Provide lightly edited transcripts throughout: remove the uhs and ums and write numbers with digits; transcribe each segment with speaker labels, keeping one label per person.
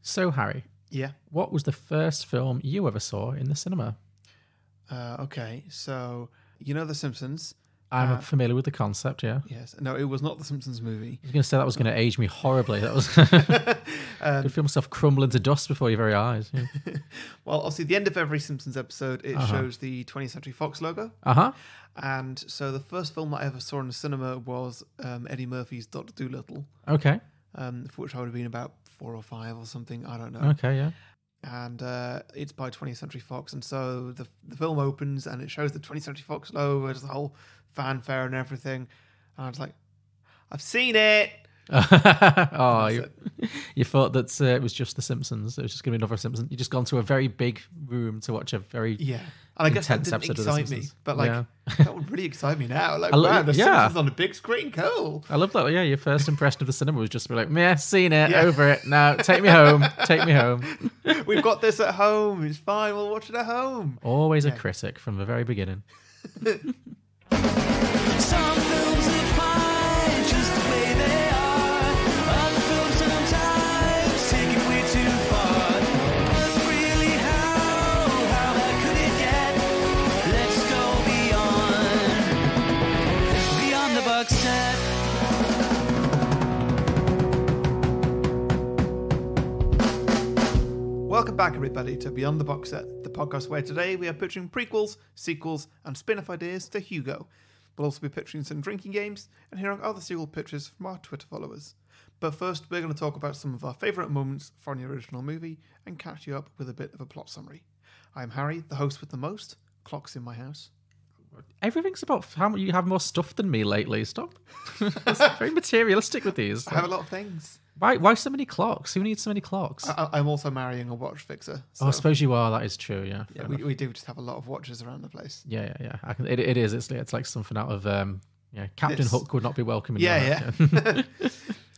Speaker 1: So, Harry,
Speaker 2: Yeah.
Speaker 1: what was the first film you ever saw in the cinema?
Speaker 2: Okay. So, you know The Simpsons?
Speaker 1: I'm familiar with the concept, yeah.
Speaker 2: Yes. No, it was not The Simpsons movie.
Speaker 1: I was going to say that was going to age me horribly. That was could feel myself crumbling to dust before your very eyes. Yeah.
Speaker 2: Well, obviously, the end of every Simpsons episode, it shows the 20th Century Fox logo.
Speaker 1: Uh-huh.
Speaker 2: And so the first film that I ever saw in the cinema was Eddie Murphy's Dr. Dolittle,
Speaker 1: Okay.
Speaker 2: for which I would have been about 4 or 5 or something. I don't know.
Speaker 1: Okay, yeah.
Speaker 2: And it's by 20th Century Fox. And so the film opens and it shows the 20th Century Fox logo. There's the whole fanfare and everything. And I was like, I've seen it.
Speaker 1: Oh, you thought that it was just The Simpsons. It was just going to be another Simpsons. You just gone to a very big room to watch a very
Speaker 2: And I guess that
Speaker 1: intense
Speaker 2: didn't
Speaker 1: episode of The
Speaker 2: excite me.
Speaker 1: Simpsons.
Speaker 2: But like,
Speaker 1: Yeah.
Speaker 2: that would really excite me now. Like, wow, The Simpsons on a big screen. Cool.
Speaker 1: I love that. Yeah, your first impression of the cinema was just be like, meh, seen it, over it. Now, take me home. Take me home.
Speaker 2: We've got this at home. It's fine. We'll watch it at home.
Speaker 1: Always a critic from the very beginning.
Speaker 3: Some films are fine just the way they are. Other films sometimes take it way too far. But really, how bad could it get? Let's go beyond the box set.
Speaker 2: Welcome back, everybody, to Beyond the Box Set, the podcast where today we are pitching prequels, sequels, and spin-off ideas to Hugo. We'll also be pitching some drinking games and hearing other sequel pitches from our Twitter followers. But first, we're going to talk about some of our favourite moments from the original movie and catch you up with a bit of a plot summary. I'm Harry, the host with the most. Clocks in my house.
Speaker 1: Everything's about how you have more stuff than me lately. Stop. It's very materialistic with these.
Speaker 2: I have a lot of things.
Speaker 1: Why so many clocks? Who needs so many clocks?
Speaker 2: I'm also marrying a watch fixer.
Speaker 1: Oh, I suppose you are. That is true. Yeah.
Speaker 2: Yeah, we do just have a lot of watches around the place.
Speaker 1: Yeah. It is. It's like something out of Captain Hook would not be welcome in your house.
Speaker 2: Yeah.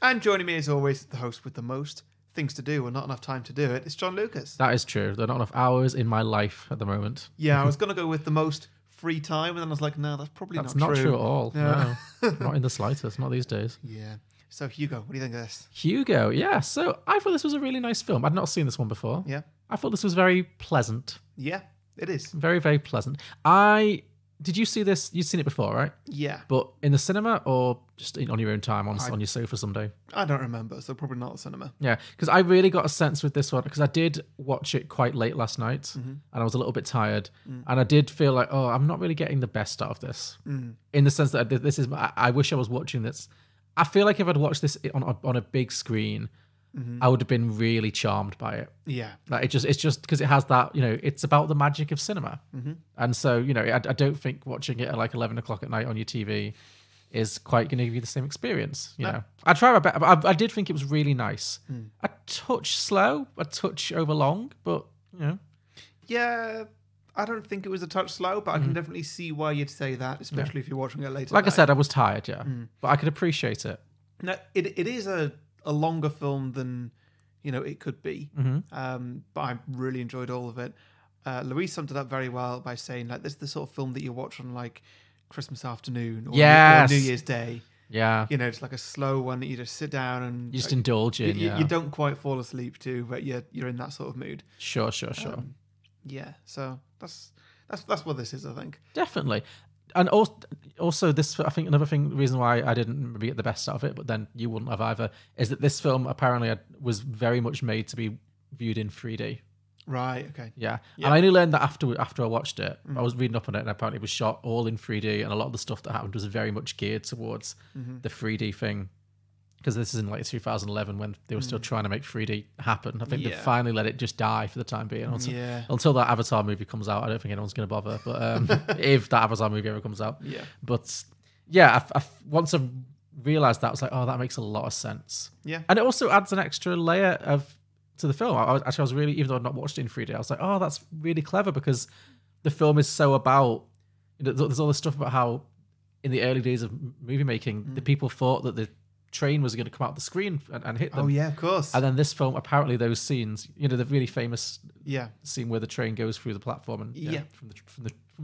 Speaker 2: And joining me as always, the host with the most things to do and not enough time to do it. It's John Lucas.
Speaker 1: That is true. There are not enough hours in my life at the moment.
Speaker 2: Yeah, I was going to go with the most free time, and then I was like, no, that's probably
Speaker 1: That's
Speaker 2: not
Speaker 1: not
Speaker 2: true.
Speaker 1: true at all.
Speaker 2: Yeah.
Speaker 1: No, not in the slightest. Not these days.
Speaker 2: Yeah. So Hugo, what do you think of this?
Speaker 1: Hugo, yeah. So I thought this was a really nice film. I'd not seen this one before.
Speaker 2: Yeah.
Speaker 1: I thought this was very pleasant.
Speaker 2: Yeah, it is.
Speaker 1: Very, very pleasant. Did you see this? You'd seen it before, right?
Speaker 2: Yeah.
Speaker 1: But in the cinema or just on your own time on your sofa someday?
Speaker 2: I don't remember, so probably not the cinema.
Speaker 1: Yeah, because I really got a sense with this one, because I did watch it quite late last night and I was a little bit tired and I did feel like, oh, I'm not really getting the best out of this. In the sense that this is, I wish I was watching this. I feel like if I'd watched this on a big screen, I would have been really charmed by it.
Speaker 2: Yeah.
Speaker 1: Like it's just because it has that, it's about the magic of cinema. And so, I don't think watching it at like 11 o'clock at night on your TV is quite going to give you the same experience. You know, I try my best. I did think it was really nice. A touch slow, a touch over long, but
Speaker 2: Yeah, I don't think it was a touch slow, but I can definitely see why you'd say that, especially if you're watching it later.
Speaker 1: Like I said, I was tired, but I could appreciate it.
Speaker 2: No, it is a longer film than it could be. But I really enjoyed all of it. Louise summed it up very well by saying like this is the sort of film that you watch on like Christmas afternoon or New Year's Day.
Speaker 1: Yeah.
Speaker 2: It's like a slow one that you just sit down and
Speaker 1: you just indulge in.
Speaker 2: You don't quite fall asleep to, but you're in that sort of mood.
Speaker 1: Sure.
Speaker 2: Yeah, so that's what this is, I think.
Speaker 1: Definitely. And also this, I think another reason why I didn't maybe get the best out of it, but then you wouldn't have either, is that this film apparently was very much made to be viewed in 3D.
Speaker 2: Right, okay.
Speaker 1: Yeah. And I only learned that after I watched it. I was reading up on it and apparently it was shot all in 3D and a lot of the stuff that happened was very much geared towards the 3D thing. Because this is in like 2011 when they were still trying to make 3D happen. I think they finally let it just die for the time being. Until that Avatar movie comes out, I don't think anyone's going to bother. But if that Avatar movie ever comes out. Yeah. But yeah, once I realised that, I was like, oh, that makes a lot of sense. Yeah. And it also adds an extra layer to the film. I was really, even though I'd not watched it in 3D, I was like, oh, that's really clever because the film is so about, there's all this stuff about how in the early days of movie making, the people thought that the train was going to come out the screen and hit them.
Speaker 2: Oh yeah, of course.
Speaker 1: And then this film, apparently those scenes, the really famous scene where the train goes through the platform and from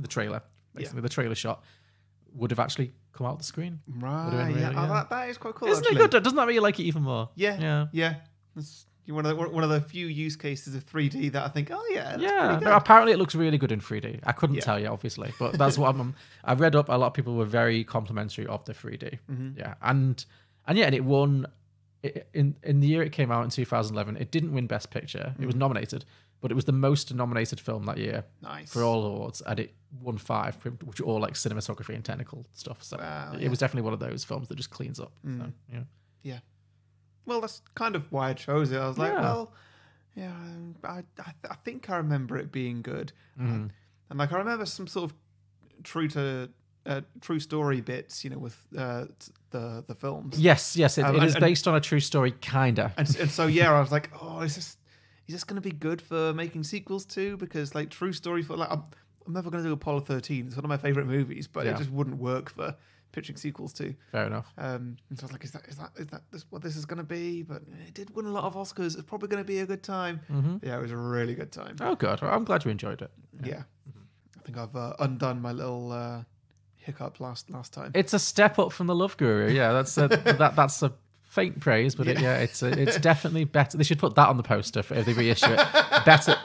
Speaker 1: the trailer, basically the trailer shot would have actually come out the screen.
Speaker 2: Right. That is quite cool.
Speaker 1: Isn't it good? Doesn't that make you like it even more?
Speaker 2: Yeah. That's You're one of the few use cases of 3D that I think, oh yeah, that's
Speaker 1: Yeah,
Speaker 2: pretty
Speaker 1: no,
Speaker 2: good.
Speaker 1: apparently it looks really good in 3D. I couldn't
Speaker 2: Yeah.
Speaker 1: tell you, obviously, but that's what I read up. A lot of people were very complimentary of the 3D. Yeah, and it won in the year it came out in 2011. It didn't win Best Picture. It was nominated, but it was the most nominated film that year
Speaker 2: Nice.
Speaker 1: for all awards, and it won 5, which are all like cinematography and technical stuff. So
Speaker 2: Wow,
Speaker 1: it was definitely one of those films that just cleans up. So, yeah.
Speaker 2: Yeah. Well, that's kind of why I chose it. I was like,
Speaker 1: Yeah.
Speaker 2: well, yeah, I think I remember it being good, and like I remember some sort of true story bits, with the films.
Speaker 1: Yes, it is
Speaker 2: and-
Speaker 1: based on a true story, kinda.
Speaker 2: And so yeah, I was like, oh, is this going to be good for making sequels too? Because like true story for like I'm never going to do Apollo 13. It's one of my favorite movies, but
Speaker 1: Yeah.
Speaker 2: it just wouldn't work for pitching sequels to.
Speaker 1: Fair enough.
Speaker 2: And so I was like, is that what this is going to be? But it did win a lot of Oscars. It's probably going to be a good time. Yeah, it was a really good time.
Speaker 1: Oh, good. Well, I'm glad you enjoyed it.
Speaker 2: Yeah. I think I've undone my little hiccup last time.
Speaker 1: It's a step up from the Love Guru. Yeah, that's a faint praise, but it's definitely better. They should put that on the poster if they reissue it. Better.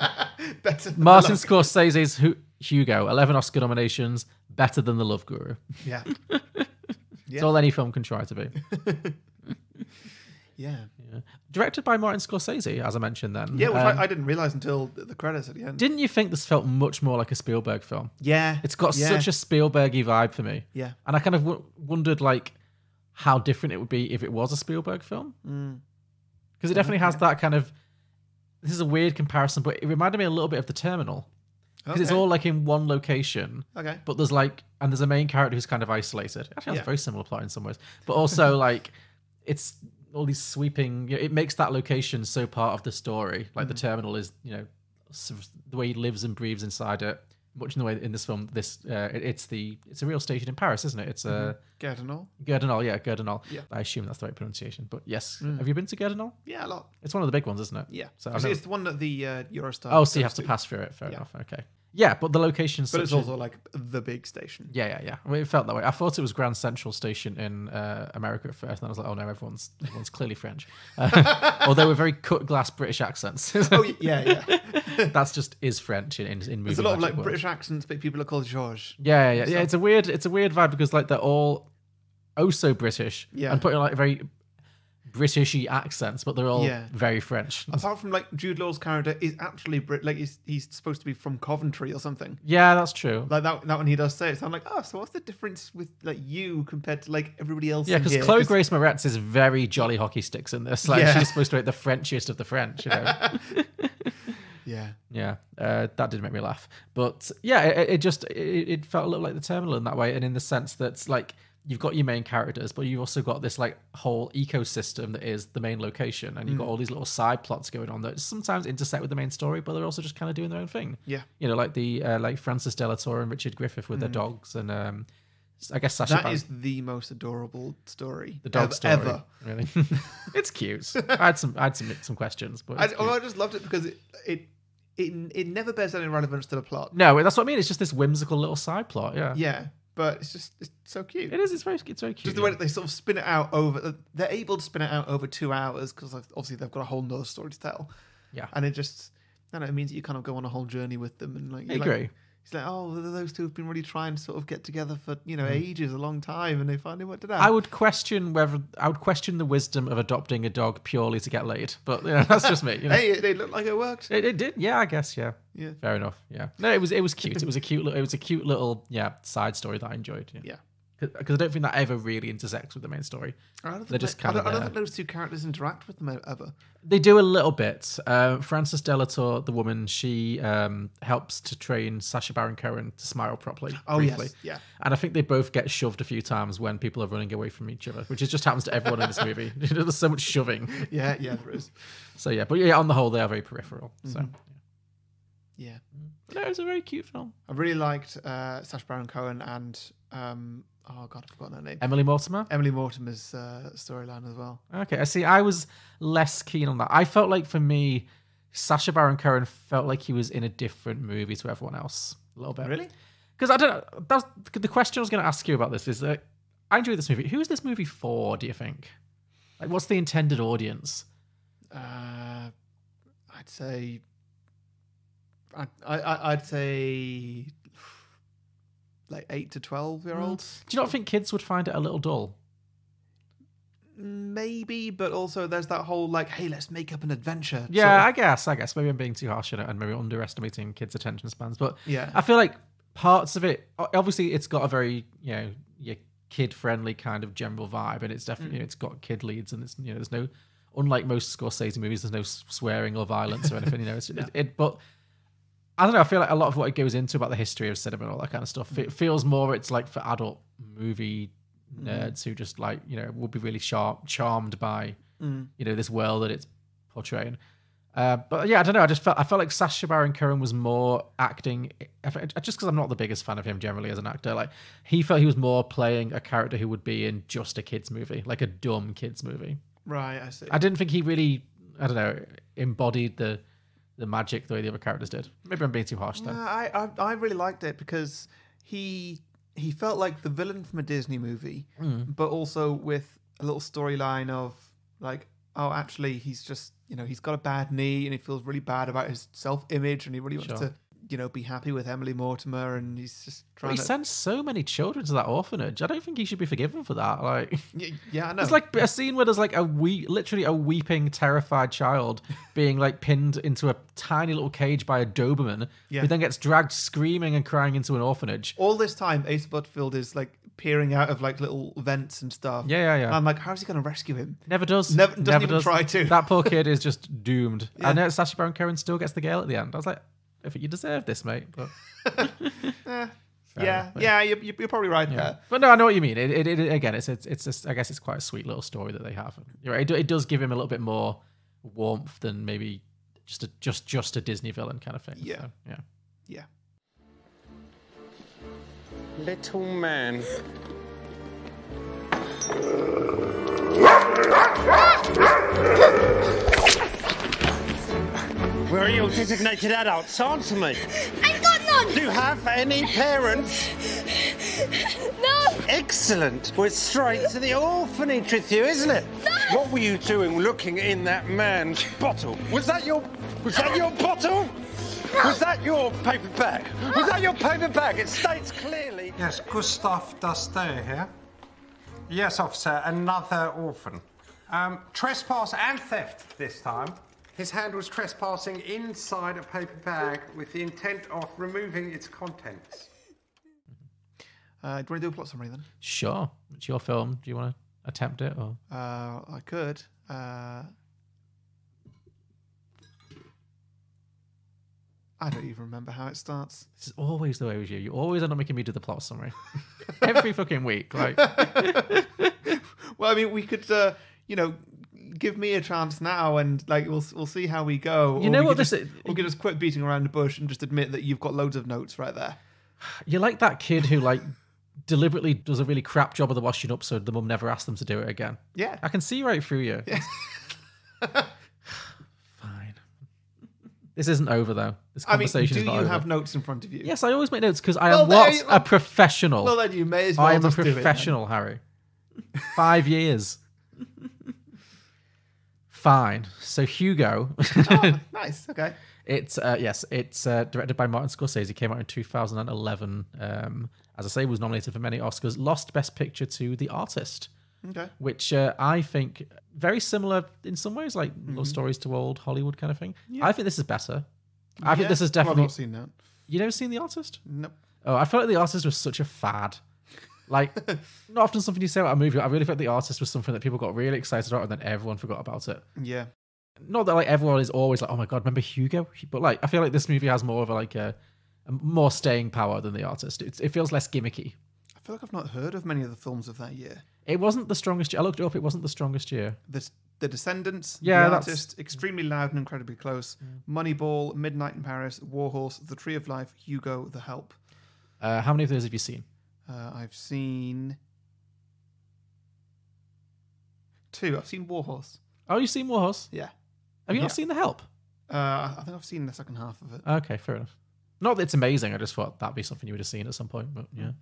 Speaker 2: Better than
Speaker 1: Martin
Speaker 2: the Love-
Speaker 1: Scorsese's Hugo, 11 Oscar nominations, better than the Love Guru.
Speaker 2: Yeah.
Speaker 1: It's all any film can try to be.
Speaker 2: Yeah.
Speaker 1: Yeah. Directed by Martin Scorsese, as I mentioned then.
Speaker 2: Yeah, which I didn't realize until the credits at the end.
Speaker 1: Didn't you think this felt much more like a Spielberg film?
Speaker 2: Yeah.
Speaker 1: It's got such a Spielbergy vibe for me.
Speaker 2: Yeah.
Speaker 1: And I kind of wondered like how different it would be if it was a Spielberg film. Because it definitely has that kind of... This is a weird comparison, but it reminded me a little bit of The Terminal. Because it's all like in one location.
Speaker 2: Okay.
Speaker 1: But there's like... And there's a main character who's kind of isolated. Actually, has
Speaker 2: Yeah.
Speaker 1: a very similar plot in some ways. But also like... It's all these sweeping... It makes that location so part of the story. Like The Terminal is, sort of the way he lives and breathes inside it. Much in the way in this film, it's a real station in Paris, isn't it? It's
Speaker 2: Gardinal.
Speaker 1: Gardinal, yeah, Gardinal.
Speaker 2: Yeah.
Speaker 1: I assume that's the right pronunciation. But yes, have you been to Gardinal?
Speaker 2: Yeah, a lot.
Speaker 1: It's one of the big ones, isn't it?
Speaker 2: Yeah.
Speaker 1: So
Speaker 2: It's the one that the Eurostar.
Speaker 1: oh, so you
Speaker 2: goes
Speaker 1: have to pass through it. Fair
Speaker 2: Yeah.
Speaker 1: enough. Okay. Yeah, but the location's
Speaker 2: But
Speaker 1: such
Speaker 2: it's
Speaker 1: a-
Speaker 2: also like the big station.
Speaker 1: Yeah. I mean, it felt that way. I thought it was Grand Central Station in America at first, and I was like, oh no, everyone's clearly French. Although with very cut glass British accents.
Speaker 2: Oh yeah.
Speaker 1: That's just is French in movie.
Speaker 2: There's a lot of
Speaker 1: magic
Speaker 2: like
Speaker 1: world.
Speaker 2: British accents, but people are called Georges.
Speaker 1: Yeah. It's a weird vibe because like they're all oh so British
Speaker 2: Yeah.
Speaker 1: and putting like very Britishy accents, but they're all
Speaker 2: Yeah.
Speaker 1: very French.
Speaker 2: Apart from like Jude Law's character is actually he's supposed to be from Coventry or something.
Speaker 1: Yeah, that's true.
Speaker 2: Like that one he does say it. So I'm like, oh, so what's the difference with like you compared to like everybody else?
Speaker 1: Yeah,
Speaker 2: in
Speaker 1: because
Speaker 2: here?
Speaker 1: Chloe Grace Moretz is very jolly hockey sticks in this. Like
Speaker 2: Yeah.
Speaker 1: she's supposed to be the Frenchiest of the French.
Speaker 2: Yeah.
Speaker 1: Yeah, that did make me laugh. But yeah, it felt a little like The Terminal in that way, and in the sense that like you've got your main characters, but you've also got this like whole ecosystem that is the main location, and you've got all these little side plots going on that sometimes intersect with the main story, but they're also just kind of doing their own thing.
Speaker 2: Yeah.
Speaker 1: Like the like Francis Delator and Richard Griffith with their dogs, and I guess Sacha
Speaker 2: That
Speaker 1: Baron-
Speaker 2: is the most adorable story.
Speaker 1: the dog story.
Speaker 2: ever.
Speaker 1: Really, it's cute. I had some questions, but it's cute.
Speaker 2: I just loved it because it never bears any relevance to the plot.
Speaker 1: No, that's what I mean. It's just this whimsical little side plot. Yeah,
Speaker 2: Yeah, but it's so cute.
Speaker 1: it is. It's very cute.
Speaker 2: Just the way that they sort of spin it out over, they're able to spin it out over 2 hours because obviously they've got a whole nother story to tell.
Speaker 1: Yeah.
Speaker 2: And it just, I don't know, it means that you kind of go on a whole journey with them. And like,
Speaker 1: I
Speaker 2: you're
Speaker 1: agree.
Speaker 2: Like, it's like, oh, those two have been really trying to sort of get together for, ages, a long time, and they finally worked it out.
Speaker 1: I would question the wisdom of adopting a dog purely to get laid, but that's just me.
Speaker 2: Hey, it looked like it worked.
Speaker 1: It did, yeah, I guess, yeah.
Speaker 2: Yeah.
Speaker 1: Fair enough, yeah. No, it was cute. It was a cute little side story that I enjoyed.
Speaker 2: Yeah.
Speaker 1: Because I don't think that ever really intersects with the main story. They're just kind
Speaker 2: I
Speaker 1: of
Speaker 2: don't
Speaker 1: there.
Speaker 2: think those two characters interact with them ever.
Speaker 1: They do a little bit. Frances Delator, the woman, she helps to train Sacha Baron Cohen to smile properly.
Speaker 2: Oh,
Speaker 1: briefly.
Speaker 2: yes. Yeah.
Speaker 1: And I think they both get shoved a few times when people are running away from each other, which just happens to everyone in this movie. There's so much shoving.
Speaker 2: Yeah, there is.
Speaker 1: So yeah, but yeah, on the whole, they are very peripheral. So
Speaker 2: Yeah.
Speaker 1: but no, it was a very cute film.
Speaker 2: I really liked Sacha Baron Cohen and, oh God, I've forgotten her name.
Speaker 1: Emily Mortimer.
Speaker 2: Emily Mortimer's storyline as well.
Speaker 1: Okay, I see. I was less keen on that. I felt like for me, Sacha Baron Cohen felt like he was in a different movie to everyone else a little bit.
Speaker 2: Really?
Speaker 1: Because I don't know. That's the question I was going to ask you about this. Is that I enjoy this movie. Who is this movie for? Do you think? Like, what's the intended audience?
Speaker 2: I'd say. I'd say like 8 to 12-year-olds.
Speaker 1: Do you not think kids would find it a little dull?
Speaker 2: Maybe, but also there's that whole like, hey, let's make up an adventure.
Speaker 1: Yeah, I guess. Maybe I'm being too harsh on it and maybe underestimating kids' attention spans. But
Speaker 2: yeah,
Speaker 1: I feel like parts of it, obviously, it's got a very your kid-friendly kind of general vibe, and it's definitely it's got kid leads, and it's there's no, unlike most Scorsese movies, there's no swearing or violence or anything. But I don't know. I feel like a lot of what it goes into about the history of cinema and all that kind of stuff, it feels more it's like for adult movie nerds who just like will be really charmed by this world that it's portraying. But yeah, I don't know. I felt like Sacha Baron Cohen was more acting, just because I'm not the biggest fan of him generally as an actor. Like he felt he was more playing a character who would be in just a kids movie, like a dumb kids movie.
Speaker 2: Right, I see.
Speaker 1: I didn't think he really, I don't know, embodied the magic the way the other characters did. Maybe I'm being too harsh then.
Speaker 2: I really liked it because he felt like the villain from a Disney movie, but also with a little storyline of like, oh, actually, he's just, he's got a bad knee and he feels really bad about his self-image and he really wants to, be happy with Emily Mortimer, and he's just trying to... He
Speaker 1: sends so many children to that orphanage. I don't think he should be forgiven for that. Like,
Speaker 2: yeah, I know.
Speaker 1: It's like a scene where there's like literally a weeping, terrified child being like pinned into a tiny little cage by a Doberman, who then gets dragged screaming and crying into an orphanage.
Speaker 2: All this time, Ace Butterfield is like peering out of like little vents and stuff.
Speaker 1: Yeah.
Speaker 2: And I'm like, how's he going to rescue him?
Speaker 1: Never does.
Speaker 2: Doesn't even try to.
Speaker 1: That poor kid is just doomed. I know Sacha Baron Cohen still gets the girl at the end. I was like, I think you deserve this, mate. But
Speaker 2: you're probably right there.
Speaker 1: But no, I know what you mean. It again, it's just, I guess it's quite a sweet little story that they have. You're right. It does give him a little bit more warmth than maybe just a Disney villain kind of thing.
Speaker 2: Yeah.
Speaker 1: So,
Speaker 2: yeah.
Speaker 4: Little man. Where are your designated adults? Answer me.
Speaker 5: I've got none.
Speaker 4: Do you have any parents?
Speaker 5: No.
Speaker 4: Excellent. We're straight to the orphanage with you, isn't it?
Speaker 5: No.
Speaker 4: What were you doing looking in that man's bottle? Was that your bottle? Was that your paper bag? Was that your paper bag? It states clearly...
Speaker 6: Yes, Gustav does stay here. Yes, officer, another orphan. Trespass and theft this time. His hand was trespassing inside a paper bag with the intent of removing its contents.
Speaker 2: Do you want to do a plot summary then?
Speaker 1: Sure. It's your film. Do you want to attempt it? Or
Speaker 2: I could. I don't even remember how it starts.
Speaker 1: This is always the way with you. You always end up making me do the plot summary. Every fucking week. Like,
Speaker 2: well, I mean, we could, give me a chance now, and like we'll see how we go.
Speaker 1: You know what this is?
Speaker 2: We could just quit beating around the bush and just admit that you've got loads of notes right there.
Speaker 1: You're like that kid who like deliberately does a really crap job of the washing up, so the mum never asks them to do it again.
Speaker 2: Yeah,
Speaker 1: I can see right through you.
Speaker 2: Yeah.
Speaker 1: Fine. This isn't over though. This conversation is not over.
Speaker 2: Do you have notes in front of you?
Speaker 1: Yes, I always make notes because I am a professional.
Speaker 2: Well, then you may as well.
Speaker 1: I am a
Speaker 2: just do it,
Speaker 1: professional, Harry. 5 years. Fine. So Hugo.
Speaker 2: Oh, nice. Okay.
Speaker 1: It's directed by Martin Scorcese. Came out in 2011. As I say, was nominated for many Oscars. Lost Best Picture to The Artist.
Speaker 2: Okay.
Speaker 1: Which I think very similar in some ways, like Love Stories to Old Hollywood kind of thing.
Speaker 2: Yeah.
Speaker 1: I think this is better. I think this is definitely.
Speaker 2: I've not seen that.
Speaker 1: You never seen The Artist?
Speaker 2: Nope.
Speaker 1: Oh, I felt like The Artist was such a fad. Like, not often something you say about a movie. I really felt The Artist was something that people got really excited about and then everyone forgot about it.
Speaker 2: Yeah.
Speaker 1: Not that like everyone is always like, oh my God, remember Hugo? But like, I feel like this movie has more of a more staying power than The Artist. It feels less gimmicky.
Speaker 2: I feel like I've not heard of many of the films of that year.
Speaker 1: It wasn't the strongest year. I looked it up. It wasn't the strongest year.
Speaker 2: The Descendants,
Speaker 1: yeah,
Speaker 2: The Artist, Extremely Loud and Incredibly Close, Moneyball, Midnight in Paris, Warhorse, The Tree of Life, Hugo, The Help.
Speaker 1: How many of those have you seen?
Speaker 2: I've seen 2. I've seen Warhorse.
Speaker 1: Oh, you've seen Warhorse?
Speaker 2: Yeah.
Speaker 1: Have you not seen The Help?
Speaker 2: I think I've seen the second half of it.
Speaker 1: Okay, fair enough. Not that it's amazing. I just thought that'd be something you would have seen at some point. But yeah.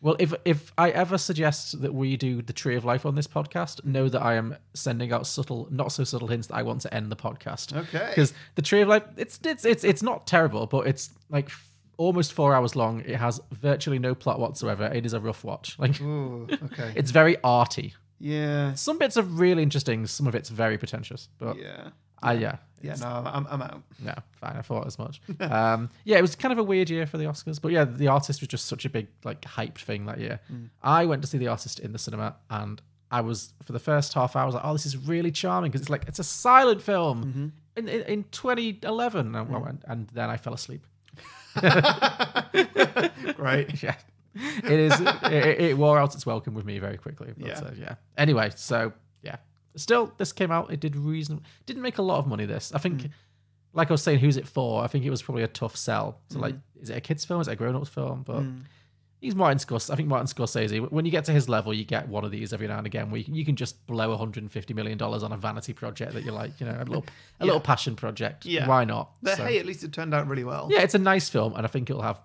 Speaker 1: Well, if I ever suggest that we do the Tree of Life on this podcast, know that I am sending out subtle, not so subtle hints that I want to end the podcast.
Speaker 2: Okay.
Speaker 1: Because the Tree of Life, it's not terrible, but it's like almost 4 hours long. It has virtually no plot whatsoever. It is a rough watch. Like,
Speaker 2: Ooh, okay.
Speaker 1: it's very arty.
Speaker 2: Yeah.
Speaker 1: Some bits are really interesting. Some of it's very pretentious. But
Speaker 2: Yeah.
Speaker 1: yeah.
Speaker 2: No, I'm out.
Speaker 1: No, fine. I thought as much. Yeah, it was kind of a weird year for the Oscars, but yeah, The Artist was just such a big like hyped thing that year. I went to see The Artist in the cinema, and I was for the first half hour, I was like, "Oh, this is really charming," because it's a silent film in 2011, and then I fell asleep.
Speaker 2: Right.
Speaker 1: Yeah, it is. It wore out its welcome with me very quickly. But, yeah. Anyway, so yeah. Still, this came out. It did didn't make a lot of money. This, I think, like I was saying, who's it for? I think it was probably a tough sell. So, like, is it a kids' film? Is it a grown-ups film? But he's Martin Scorsese. I think Martin Scorsese. When you get to his level, you get one of these every now and again, where you can just blow $150 million on a vanity project that you like, a little passion project.
Speaker 2: Yeah.
Speaker 1: Why not?
Speaker 2: But hey, at least it turned out really well.
Speaker 1: Yeah, it's a nice film, and I think it'll have,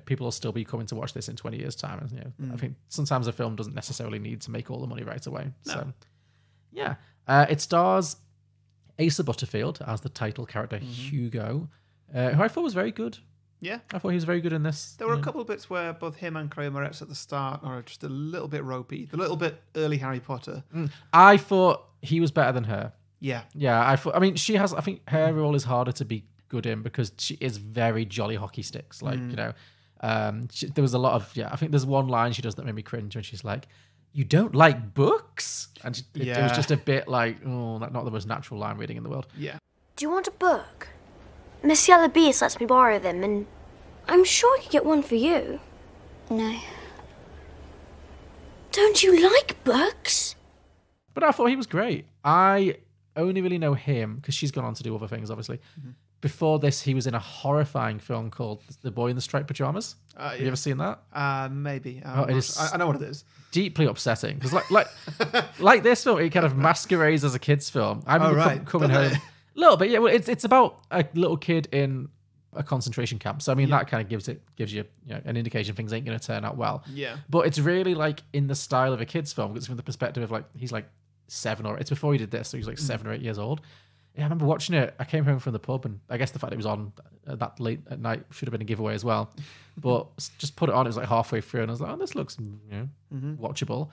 Speaker 1: people will still be coming to watch this in 20 years' time. And, I think sometimes a film doesn't necessarily need to make all the money right away.
Speaker 2: No.
Speaker 1: So, yeah. It stars Asa Butterfield as the title character, Hugo, who I thought was very good.
Speaker 2: Yeah.
Speaker 1: I thought he was very good in this.
Speaker 2: There were a couple of bits where both him and Chloe Moretz at the start are just a little bit ropey, a little bit early Harry Potter.
Speaker 1: I thought he was better than her.
Speaker 2: Yeah.
Speaker 1: Yeah, I think her role is harder to be good in because she is very jolly hockey sticks. Like, there was a lot of, I think there's one line she does that made me cringe when she's like, "You don't like books?" And it was just a bit like, oh, not the most natural line reading in the world.
Speaker 2: Yeah.
Speaker 5: Do you want a book? Miss Yellow Beast lets me borrow them, and I'm sure I could get one for you. No. Don't you like books?
Speaker 1: But I thought he was great. I only really know him because she's gone on to do other things, obviously. Before this, he was in a horrifying film called The Boy in the Striped Pajamas. Have you ever seen that?
Speaker 2: Maybe.
Speaker 1: It is
Speaker 2: I know what it is.
Speaker 1: deeply upsetting because, like this film, it kind of masquerades as a kids' film. I remember coming home a little bit. Yeah, well, it's about a little kid in a concentration camp. So I mean, that kind of gives you an indication things ain't going to turn out well.
Speaker 2: Yeah.
Speaker 1: But it's really like in the style of a kids' film because from the perspective of like he's like 7 or it's before he did this, so he's like 7 or 8 years old. Yeah, I remember watching it. I came home from the pub, and I guess the fact it was on that late at night should have been a giveaway as well. But just put it on. It was like halfway through, and I was like, "Oh, this looks watchable."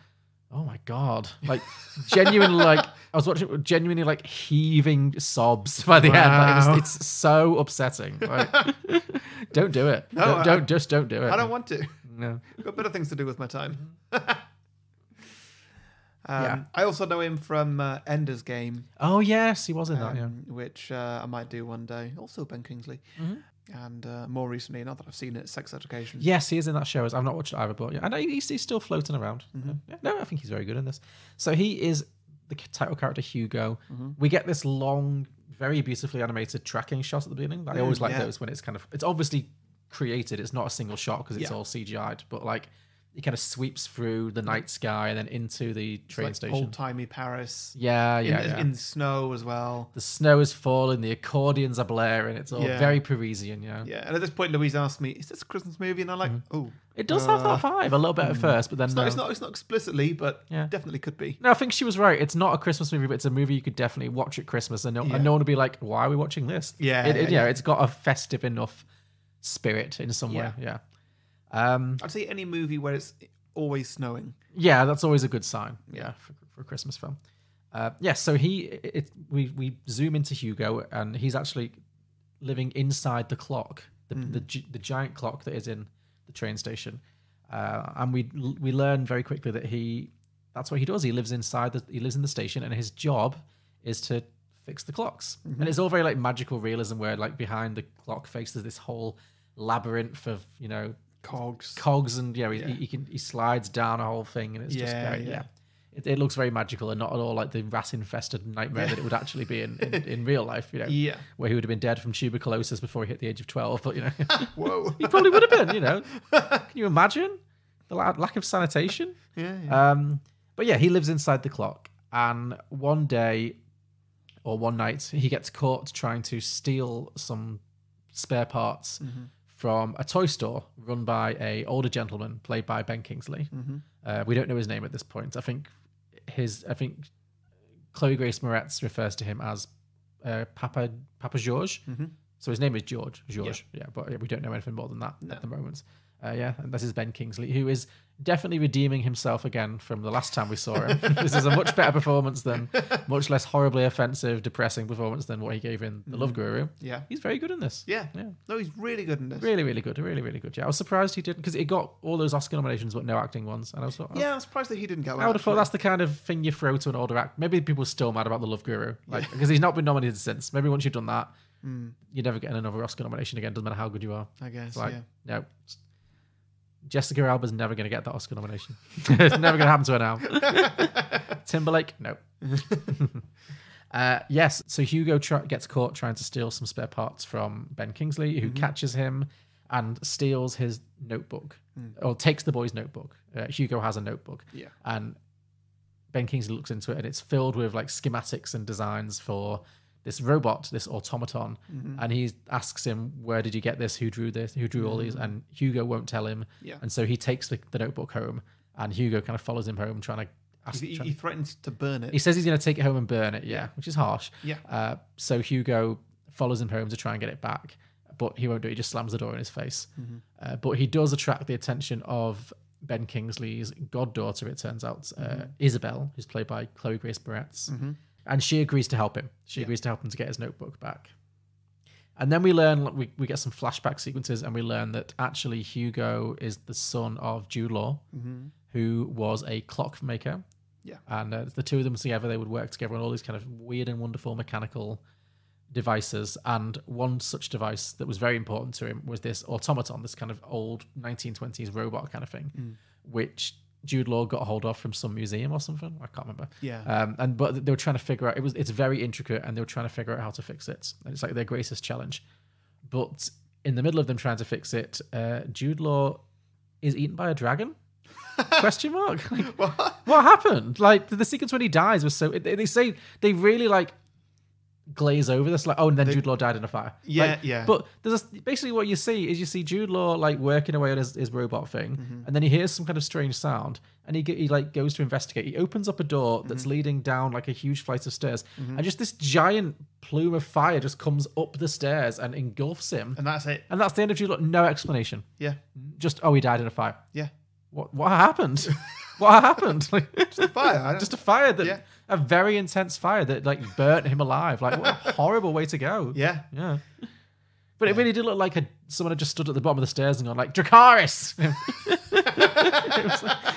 Speaker 1: Oh my god! Like genuinely, like I was watching it, genuinely like heaving sobs by the end. Like, it's so upsetting. Like, don't do it.
Speaker 2: No,
Speaker 1: don't do it.
Speaker 2: I don't want to.
Speaker 1: No.
Speaker 2: I've got better things to do with my time.
Speaker 1: Yeah.
Speaker 2: I also know him from Ender's Game.
Speaker 1: Oh yes, he was in that. Yeah.
Speaker 2: Which I might do one day. Also Ben Kingsley. And more recently, not that I've seen it, Sex Education.
Speaker 1: Yes, he is in that show. I've not watched it either, but yeah, I know he's still floating around. Yeah, no, I think he's very good in this. So he is the title character Hugo. We get this long, very beautifully animated tracking shot at the beginning. I always like those when it's it's obviously created. It's not a single shot because it's all CGI'd, but like it kind of sweeps through the night sky and then into the train station.
Speaker 2: Old-timey Paris.
Speaker 1: Yeah.
Speaker 2: In snow as well.
Speaker 1: The snow is falling, the accordions are blaring, it's all very Parisian,
Speaker 2: Yeah, and at this point Louise asked me, is this a Christmas movie? And I'm like, oh.
Speaker 1: It does have that vibe a little bit at first, but then
Speaker 2: it's not explicitly, but definitely could be.
Speaker 1: No, I think she was right. It's not a Christmas movie, but it's a movie you could definitely watch at Christmas and no one would be like, why are we watching this? It's got a festive enough spirit in some way. Yeah.
Speaker 2: I'd say any movie where it's always snowing.
Speaker 1: Yeah, that's always a good sign. Yeah, for a Christmas film. So we zoom into Hugo, and he's actually living inside the clock, the giant clock that is in the train station. And we learn very quickly that that's what he does. He lives in the station, and his job is to fix the clocks. And it's all very like magical realism, where like behind the clock face there's this whole labyrinth of cogs, and he slides down a whole thing, and it's just great. It looks very magical and not at all like the rat infested nightmare that it would actually be in real life, where he would have been dead from tuberculosis before he hit the age of 12. But
Speaker 2: whoa,
Speaker 1: he probably would have been. Can you imagine the lack of sanitation? But yeah, he lives inside the clock, and one day or one night he gets caught trying to steal some spare parts from a toy store run by a older gentleman played by Ben Kingsley. We don't know his name at this point. I think Chloe Grace Moretz refers to him as Papa George. So his name is George. Yeah, but we don't know anything more than that at the moment. And this is Ben Kingsley, who is definitely redeeming himself again from the last time we saw him. This is a much better performance much less horribly offensive, depressing performance than what he gave in The Love Guru.
Speaker 2: Yeah.
Speaker 1: He's very good in this.
Speaker 2: Yeah. No, he's really good in this.
Speaker 1: Really, really good. Really, really good. Yeah, I was surprised he didn't, because it got all those Oscar nominations but no acting ones. And I was like,
Speaker 2: I'm surprised that he didn't get one.
Speaker 1: I would have thought that's the kind of thing you throw to an older actor. Maybe people are still mad about The Love Guru, because he's not been nominated since. Maybe once you've done that, you're never getting another Oscar nomination again. Doesn't matter how good you are.
Speaker 2: I guess.
Speaker 1: No. Jessica Alba's never going to get that Oscar nomination. It's never going to happen to her now. Timberlake, no. Yes, so Hugo gets caught trying to steal some spare parts from Ben Kingsley, who catches him and steals his notebook, or takes the boy's notebook. Hugo has a notebook, and Ben Kingsley looks into it, and it's filled with like schematics and designs for this robot, this automaton, and he asks him, where did you get this? Who drew this? Who drew all these? And Hugo won't tell him. And so he takes the notebook home, and Hugo kind of follows him home, trying to ask...
Speaker 2: He threatens to burn it.
Speaker 1: He says he's going to take it home and burn it, which is harsh. So Hugo follows him home to try and get it back, but he won't do it. He just slams the door in his face. But he does attract the attention of Ben Kingsley's goddaughter, it turns out, Isabel, who's played by Chloe Grace Moretz. And she agrees to help him. She agrees to help him to get his notebook back. And then we learn, we get some flashback sequences, and we learn that actually Hugo is the son of Jude Law, who was a clockmaker. And the two of them together, they would work together on all these kind of weird and wonderful mechanical devices. And one such device that was very important to him was this automaton, this kind of old 1920s robot kind of thing, which Jude Law got a hold of from some museum or something. I can't remember. But they were trying to figure out, it's very intricate, and they were trying to figure out how to fix it. And it's like their greatest challenge. But in the middle of them trying to fix it, Jude Law is eaten by a dragon? Question mark? Like, what happened? Like, the sequence when he dies was so... They say they really like glaze over this, like, oh, and then Jude Law died in a fire. But there's basically what you see Jude Law like working away on his robot thing, and then he hears some kind of strange sound, and he like goes to investigate. He opens up a door that's leading down like a huge flight of stairs, and just this giant plume of fire just comes up the stairs and engulfs him.
Speaker 2: And that's it.
Speaker 1: And that's the end of Jude Law. No explanation. Just, oh, he died in a fire. What happened? What happened? Like,
Speaker 2: just a fire.
Speaker 1: Just a fire that a very intense fire that like burnt him alive. Like, what a horrible way to go.
Speaker 2: Yeah.
Speaker 1: But it really did look like someone had just stood at the bottom of the stairs and gone like, Dracarys!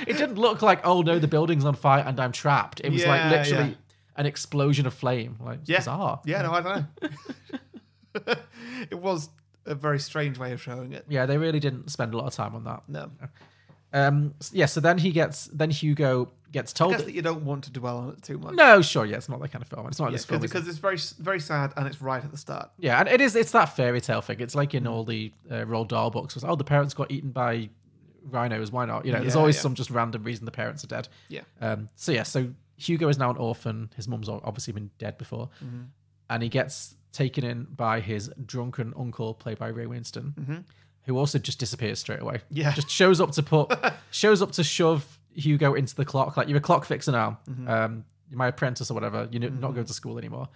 Speaker 1: It didn't look like, oh no, the building's on fire and I'm trapped. It was like literally an explosion of flame. Like, it's bizarre.
Speaker 2: No, I don't know. It was a very strange way of showing it.
Speaker 1: Yeah, they really didn't spend a lot of time on that.
Speaker 2: No.
Speaker 1: So then Hugo gets told
Speaker 2: I guess that you don't want to dwell on it too much.
Speaker 1: No, sure, it's not that kind of film. It's not this film
Speaker 2: because it's very, very sad, and it's right at the start.
Speaker 1: Yeah, and it's that fairy tale thing. It's like in all the Roald Dahl books. The parents got eaten by rhinos. Why not? There's always some just random reason the parents are dead. So Hugo is now an orphan. His mum's obviously been dead before, and he gets taken in by his drunken uncle, played by Ray Winston. Who also just disappears straight away. Just shows up to shove Hugo into the clock. Like, you're a clock fixer now. You're my apprentice or whatever. You're not going to school anymore.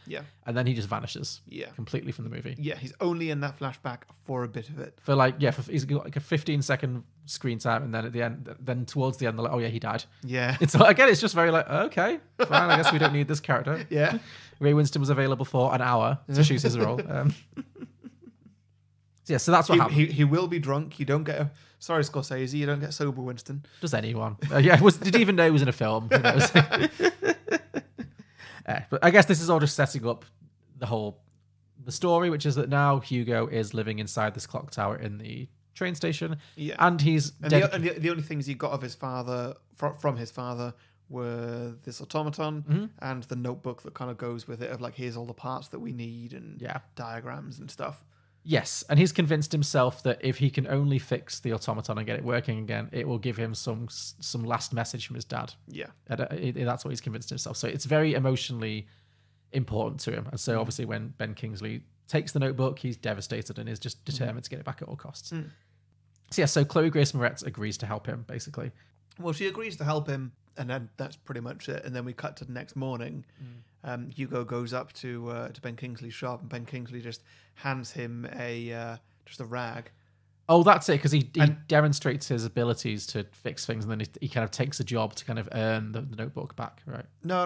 Speaker 1: And then he just vanishes. Completely from the movie.
Speaker 2: He's only in that flashback for a bit of it.
Speaker 1: He's got like a 15-second screen time, and then at the end, then towards the end, they're like, oh yeah, he died. It's just very like, okay, fine. I guess we don't need this character. Ray Winston was available for an hour to choose his role. So that's what happened.
Speaker 2: He will be drunk. You don't get sorry, Scorsese, you don't get sober Winston.
Speaker 1: Does anyone? Did he even know he was in a film? Who knows? But I guess this is all just setting up the story, which is that now Hugo is living inside this clock tower in the train station, and
Speaker 2: the only things he got of his father from his father were this automaton and the notebook that kind of goes with it, of like, here's all the parts that we need and diagrams and stuff.
Speaker 1: Yes, and he's convinced himself that if he can only fix the automaton and get it working again, it will give him some last message from his dad. That's what he's convinced himself. So it's very emotionally important to him. And so obviously when Ben Kingsley takes the notebook. He's devastated and is just determined to get it back at all costs. So yeah, so Chloe Grace Moretz agrees to help him, basically.
Speaker 2: Well, she agrees to help him, and then that's pretty much it. And then we cut to the next morning. Hugo goes up to Ben Kingsley's shop, and Ben Kingsley just hands him just a rag.
Speaker 1: Oh, that's it, because he demonstrates his abilities to fix things, and then he kind of takes a job to kind of earn the notebook back, right?
Speaker 2: No,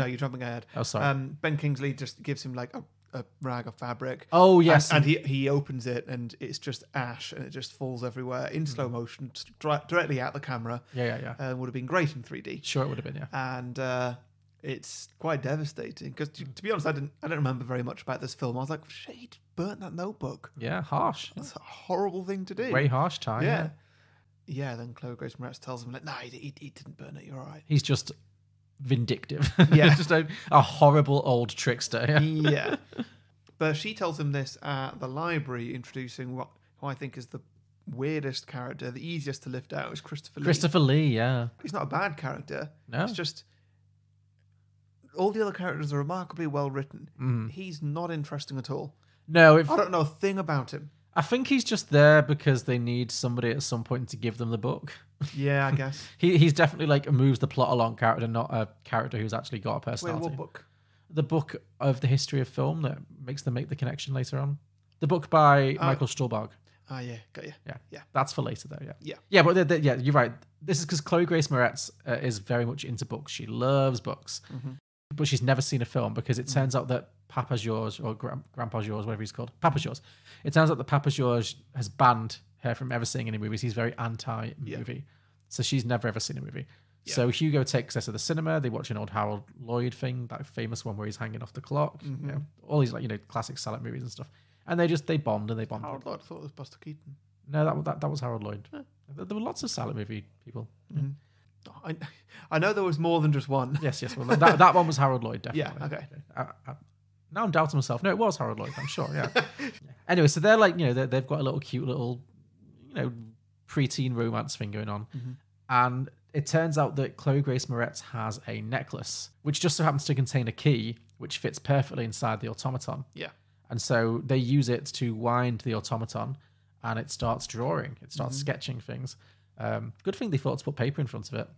Speaker 2: you're jumping ahead.
Speaker 1: Oh, sorry.
Speaker 2: Ben Kingsley just gives him like a rag of fabric.
Speaker 1: Oh, yes.
Speaker 2: And he opens it, and it's just ash, and it just falls everywhere in slow motion, directly at the camera.
Speaker 1: Yeah.
Speaker 2: Would have been great in 3D.
Speaker 1: Sure, it would have been, yeah.
Speaker 2: And it's quite devastating, because to be honest, I don't remember very much about this film. I was like, shit, he burnt that notebook.
Speaker 1: Yeah, harsh.
Speaker 2: That's a horrible thing to do.
Speaker 1: Way harsh time.
Speaker 2: Yeah, then Chloe Grace Moretz tells him, like, nah, he didn't burn it, you're all right.
Speaker 1: He's just vindictive.
Speaker 2: Yeah.
Speaker 1: Just a horrible old trickster.
Speaker 2: Yeah. But she tells him this at the library, introducing who I think is the weirdest character, the easiest to lift out, is Christopher Lee.
Speaker 1: Christopher Lee, yeah.
Speaker 2: He's not a bad character.
Speaker 1: No.
Speaker 2: It's just all the other characters are remarkably well written. He's not interesting at all.
Speaker 1: No,
Speaker 2: I don't know a thing about him.
Speaker 1: I think he's just there because they need somebody at some point to give them the book.
Speaker 2: Yeah, I guess.
Speaker 1: He's definitely like moves the plot along character, not a character who's actually got a personality.
Speaker 2: Wait, what book?
Speaker 1: The book of the history of film that makes them make the connection later on. The book by Michael Stuhlbarg.
Speaker 2: Ah, yeah, got you.
Speaker 1: Yeah. That's for later, though.
Speaker 2: Yeah.
Speaker 1: Yeah, but yeah, you're right. This is because Chloe Grace Moretz is very much into books. She loves books, but she's never seen a film, because it turns out that Papa George, or Grandpa George, whatever he's called, Papa George. It turns out that Papa George has banned her from ever seeing any movies. He's very anti-movie, so she's never ever seen a movie. Yeah. So Hugo takes her to the cinema. They watch an old Harold Lloyd thing, that famous one where he's hanging off the clock. You know, all these classic silent movies and stuff. And they bond and they bond.
Speaker 2: Harold Lloyd, I thought it was Buster Keaton.
Speaker 1: No, that was Harold Lloyd. Yeah. There were lots of silent movie people.
Speaker 2: I know there was more than just one.
Speaker 1: Yes. Well, that one was Harold Lloyd, definitely.
Speaker 2: Yeah, okay.
Speaker 1: Now I'm doubting myself. No, it was Harold Lloyd, I'm sure, yeah. Anyway, so they're like, they've got a little cute little, preteen romance thing going on. And it turns out that Chloe Grace Moretz has a necklace, which just so happens to contain a key, which fits perfectly inside the automaton. Yeah. And so they use it to wind the automaton, and it starts drawing. It starts sketching things. Good thing they thought to put paper in front of it.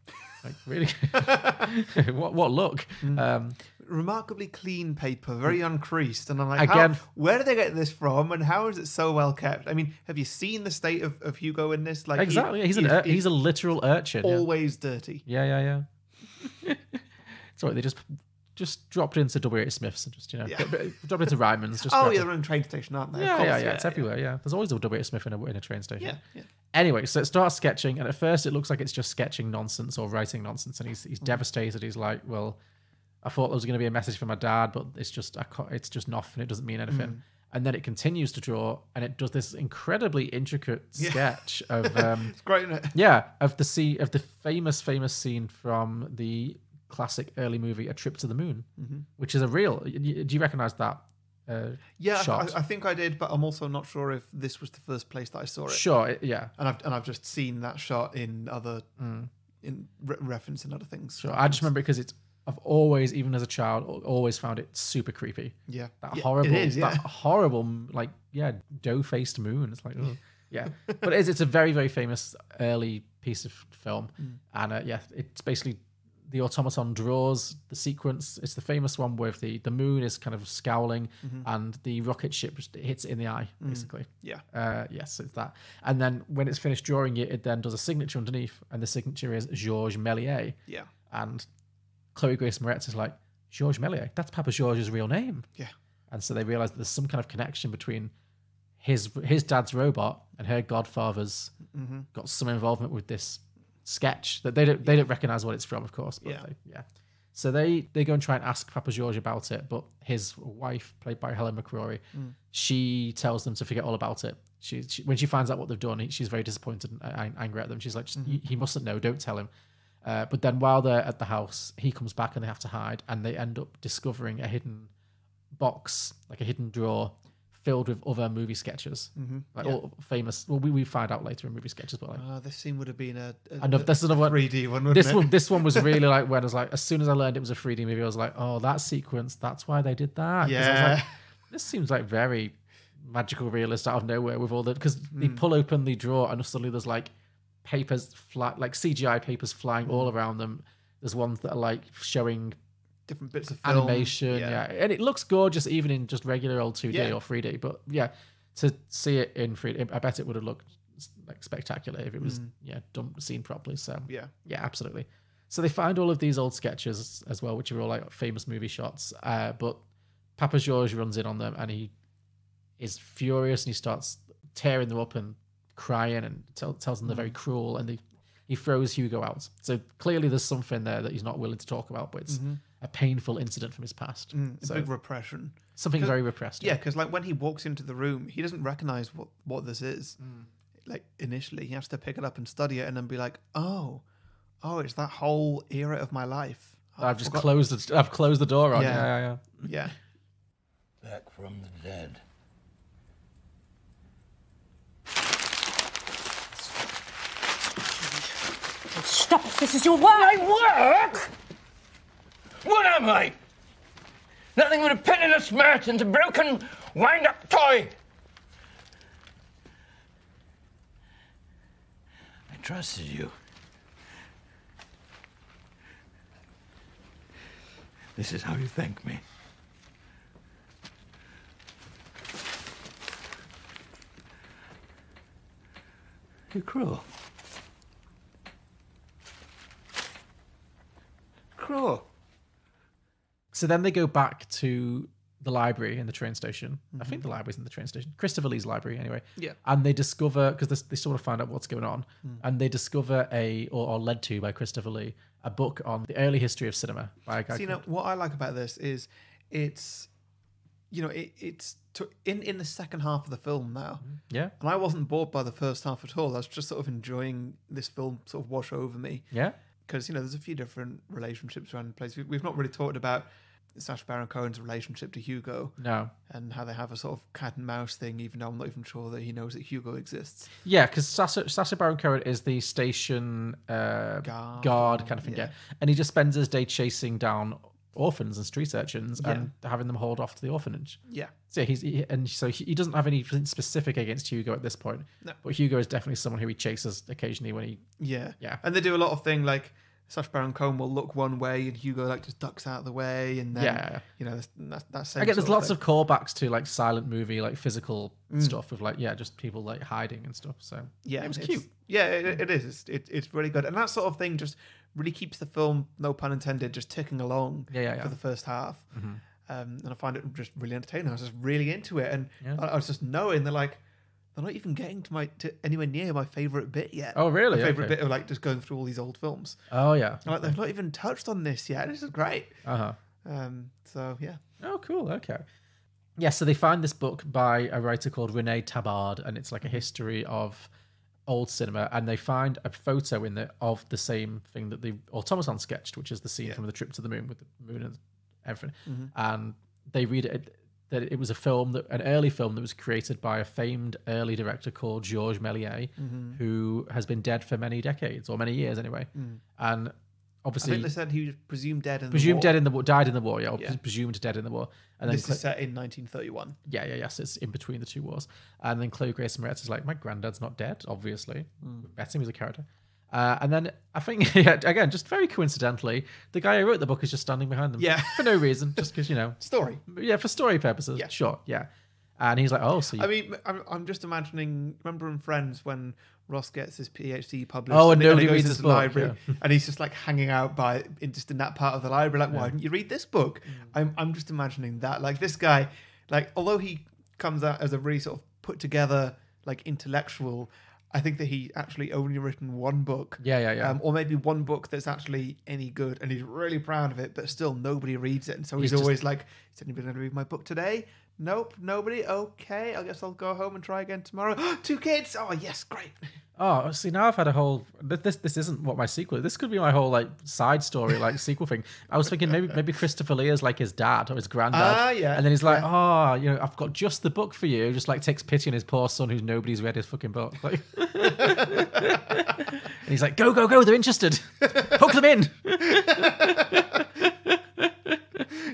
Speaker 1: Like, really? what luck?
Speaker 2: Remarkably clean paper, very uncreased. And I'm like,
Speaker 1: again,
Speaker 2: where did they get this from, and how is it so well kept? I mean, have you seen the state of Hugo in this? Like,
Speaker 1: exactly. He's a literal urchin.
Speaker 2: Always dirty.
Speaker 1: Yeah. Sorry, they just dropped into W.H. Smith's and just, dropped into Ryman's. Just
Speaker 2: they're in a train station, aren't they?
Speaker 1: Yeah, it's everywhere, yeah. There's always a W.H. Smith in a train station.
Speaker 2: Yeah.
Speaker 1: Anyway, so it starts sketching, and at first it looks like it's just sketching nonsense or writing nonsense, and he's devastated. He's like, well, I thought there was going to be a message from my dad, but it's just nothing. It doesn't mean anything. And then it continues to draw, and it does this incredibly intricate sketch of
Speaker 2: it's great, isn't it?
Speaker 1: Yeah, of the famous scene from the classic early movie A Trip to the Moon, which is a real. Do you recognize that? Shot?
Speaker 2: I think I did, but I'm also not sure if this was the first place that I saw it.
Speaker 1: Sure, yeah.
Speaker 2: And I've just seen that shot in other in reference in other things.
Speaker 1: Sure, I just remember it because I've always, even as a child, always found it super creepy.
Speaker 2: Yeah,
Speaker 1: that horrible, like, dough-faced moon. It's like, ugh. Yeah, but it's a very, very famous early piece of film, and it's basically the automaton draws the sequence. It's the famous one where the moon is kind of scowling, and the rocket ship hits it in the eye, basically. Yes, it's that. And then when it's finished drawing it, it then does a signature underneath, and the signature is Georges Méliès. Yeah, and Chloe Grace Moretz is like, Georges Méliès, that's Papa George's real name. Yeah. And so they realize that there's some kind of connection between his dad's robot and her godfather's got some involvement with this sketch that they don't recognize what it's from, of course. But so they go and try and ask Papa George about it, but his wife, played by Helen McCrory, she tells them to forget all about it. She when she finds out what they've done, she's very disappointed and angry at them. She's like, he mustn't know, don't tell him. But then while they're at the house, he comes back and they have to hide, and they end up discovering a hidden box, like a hidden drawer, filled with other movie sketches, all famous. Well, we find out later in movie sketches, but like,
Speaker 2: this scene would have been a
Speaker 1: this is another
Speaker 2: 3D one. Wouldn't
Speaker 1: this one was really like, when I was like, as soon as I learned it was a 3D movie, I was like, oh, that sequence, that's why they did that.
Speaker 2: Yeah.
Speaker 1: This seems like very magical realist out of nowhere with all the, because they pull open the drawer and suddenly there's like papers like CGI papers flying all around them. There's ones that are like showing
Speaker 2: different bits of film.
Speaker 1: animation, yeah, and it looks gorgeous even in just regular old 2D or 3D. But yeah, to see it in 3D, I bet it would have looked like spectacular if it was done seen properly. So yeah, absolutely. So they find all of these old sketches as well, which are all like famous movie shots. But Papa George runs in on them and he is furious and he starts tearing them up and crying and tells them they're very cruel, and he throws Hugo out. So clearly there's something there that he's not willing to talk about, but it's a painful incident from his past.
Speaker 2: So big repression.
Speaker 1: Something very repressed.
Speaker 2: Yeah, because like when he walks into the room, he doesn't recognize what this is. Like initially, he has to pick it up and study it and then be like, oh, it's that whole era of my life.
Speaker 1: I've closed the door on.
Speaker 2: Yeah.
Speaker 7: Back from the dead.
Speaker 8: Stop it. This is your work.
Speaker 7: My work? What am I? Nothing but a penniless merchant, a broken, wind-up toy. I trusted you. This is how you thank me. You're cruel. Cruel.
Speaker 1: So then they go back to the library in the train station. I think the library's in the train station. Christopher Lee's library, anyway.
Speaker 2: Yeah.
Speaker 1: And they discover, because they sort of find out what's going on, and they discover or led to by Christopher Lee, a book on the early history of cinema by a guy called...
Speaker 2: what I like about this is it's in the second half of the film now.
Speaker 1: Yeah.
Speaker 2: And I wasn't bored by the first half at all. I was just sort of enjoying this film sort of wash over me.
Speaker 1: Yeah.
Speaker 2: Because, there's a few different relationships around the place. We've not really talked about Sacha Baron Cohen's relationship to Hugo.
Speaker 1: No.
Speaker 2: And how they have a sort of cat and mouse thing, even though I'm not even sure that he knows that Hugo exists.
Speaker 1: Yeah, because Sacha Baron Cohen is the station guard kind of thing, yeah. And he just spends his day chasing down orphans and street urchins and having them hauled off to the orphanage.
Speaker 2: Yeah.
Speaker 1: So he doesn't have anything specific against Hugo at this point. No. But Hugo is definitely someone who he chases occasionally when he... Yeah.
Speaker 2: And they do a lot of things like Sacha Baron Cohen will look one way and Hugo like just ducks out of the way, and then that's
Speaker 1: I get there's lots of callbacks to like silent movie, like physical stuff with like just people like hiding and stuff. So it was cute.
Speaker 2: Yeah, it is. It's really good, and that sort of thing just really keeps the film, no pun intended, just ticking along for the first half. And I find it just really entertaining. I was just really into it, and I was just knowing that like they're not even getting to anywhere near my favorite bit yet.
Speaker 1: Oh, really?
Speaker 2: My favorite bit of like just going through all these old films.
Speaker 1: Oh, yeah.
Speaker 2: Like they've not even touched on this yet. This is great. So yeah.
Speaker 1: Oh, cool. Okay. Yeah. So they find this book by a writer called Rene Tabard, and it's like a history of old cinema. And they find a photo in there of the same thing that the automaton sketched, which is the scene from the trip to the moon with the moon and everything. And they read it. That it was an early film that was created by a famed early director called Georges Méliès, who has been dead for many decades, or many years anyway. And obviously...
Speaker 2: I think they said he was presumed dead in the war.
Speaker 1: Died in the war, presumed dead in the war. And
Speaker 2: this is set in 1931.
Speaker 1: Yes, it's in between the two wars. And then Chloe Grace Moretz is like, my granddad's not dead, obviously. Betting was a character. And then I think, again, just very coincidentally, the guy who wrote the book is just standing behind them. Yeah. For no reason, just because,
Speaker 2: Story.
Speaker 1: Yeah, for story purposes. Yeah. Sure, yeah. And he's like, I
Speaker 2: mean, I'm just imagining, remember in Friends when Ross gets his PhD published?
Speaker 1: Oh, and nobody reads his book.
Speaker 2: Library, and he's just like hanging out in that part of the library, like, why didn't you read this book? I'm just imagining that. Like this guy, like, although he comes out as a really sort of put together, like intellectual, I think that he actually only written one book.
Speaker 1: Yeah.
Speaker 2: Or maybe one book that's actually any good, and he's really proud of it, but still nobody reads it. And so he's always like, is anybody going to read my book today? Nope, nobody. Okay, I guess I'll go home and try again tomorrow. 2 kids. Oh, yes, great.
Speaker 1: Oh, see, now I've had a whole... This isn't what my sequel is. This could be my whole like side story, like sequel thing. I was thinking maybe Christopher Lee is like his dad or his granddad.
Speaker 2: Yeah.
Speaker 1: And then he's like, I've got just the book for you. Just like takes pity on his poor son who's nobody's read his fucking book. Like, and he's like, go, they're interested. Hook them in.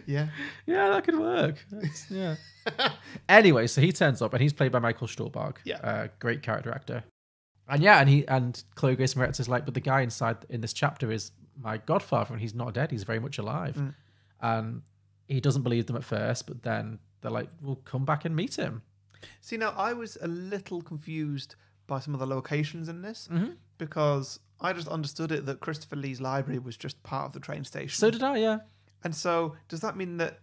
Speaker 2: Yeah.
Speaker 1: Yeah, that could work. Yeah. Anyway, so he turns up and he's played by Michael Stuhlbarg.
Speaker 2: Yeah.
Speaker 1: Great character actor. And yeah, and Chloe Grace Moretz is like, but the guy inside in this chapter is my godfather and he's not dead. He's very much alive. And he doesn't believe them at first, but then they're like, we'll come back and meet him.
Speaker 2: See, now I was a little confused by some of the locations in this because I just understood it that Christopher Lee's library was just part of the train station.
Speaker 1: So did I, yeah.
Speaker 2: And so does that mean that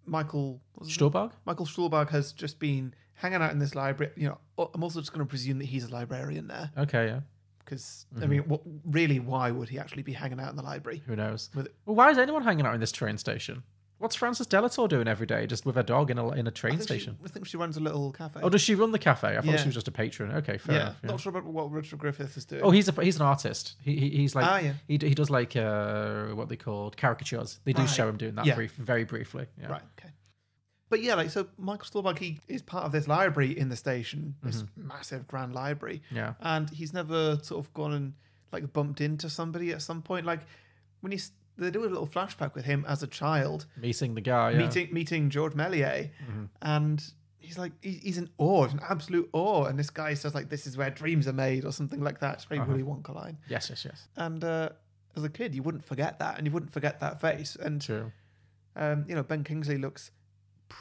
Speaker 2: Michael
Speaker 1: Stuhlbarg
Speaker 2: has just been hanging out in this library? You know, I'm also just going to presume that he's a librarian there.
Speaker 1: Okay, yeah.
Speaker 2: Because, I mean, really, why would he actually be hanging out in the library?
Speaker 1: Who knows? Well, why is anyone hanging out in this train station? What's Frances Delator doing every day, just with her dog in a train station?
Speaker 2: I think she runs a little cafe.
Speaker 1: Oh, does she run the cafe? I thought she was just a patron. Okay, fair enough. Yeah.
Speaker 2: Not sure about what Richard Griffith is doing.
Speaker 1: Oh, he's an artist. He's like he does like what they called caricatures. They do show him doing that very briefly. Yeah.
Speaker 2: Right. Okay. But yeah, like so, Michael Stuhlbarg, he is part of this library in the station, this massive grand library.
Speaker 1: Yeah.
Speaker 2: And he's never sort of gone and like bumped into somebody at some point, like when they do a little flashback with him as a child,
Speaker 1: meeting the guy,
Speaker 2: meeting George Méliès, and he's like he's in awe, in absolute awe, and this guy says like, "This is where dreams are made," or something like that. It's very Willy Wonka line.
Speaker 1: Yes.
Speaker 2: And as a kid, you wouldn't forget that, and you wouldn't forget that face. And
Speaker 1: true.
Speaker 2: You know, Ben Kingsley looks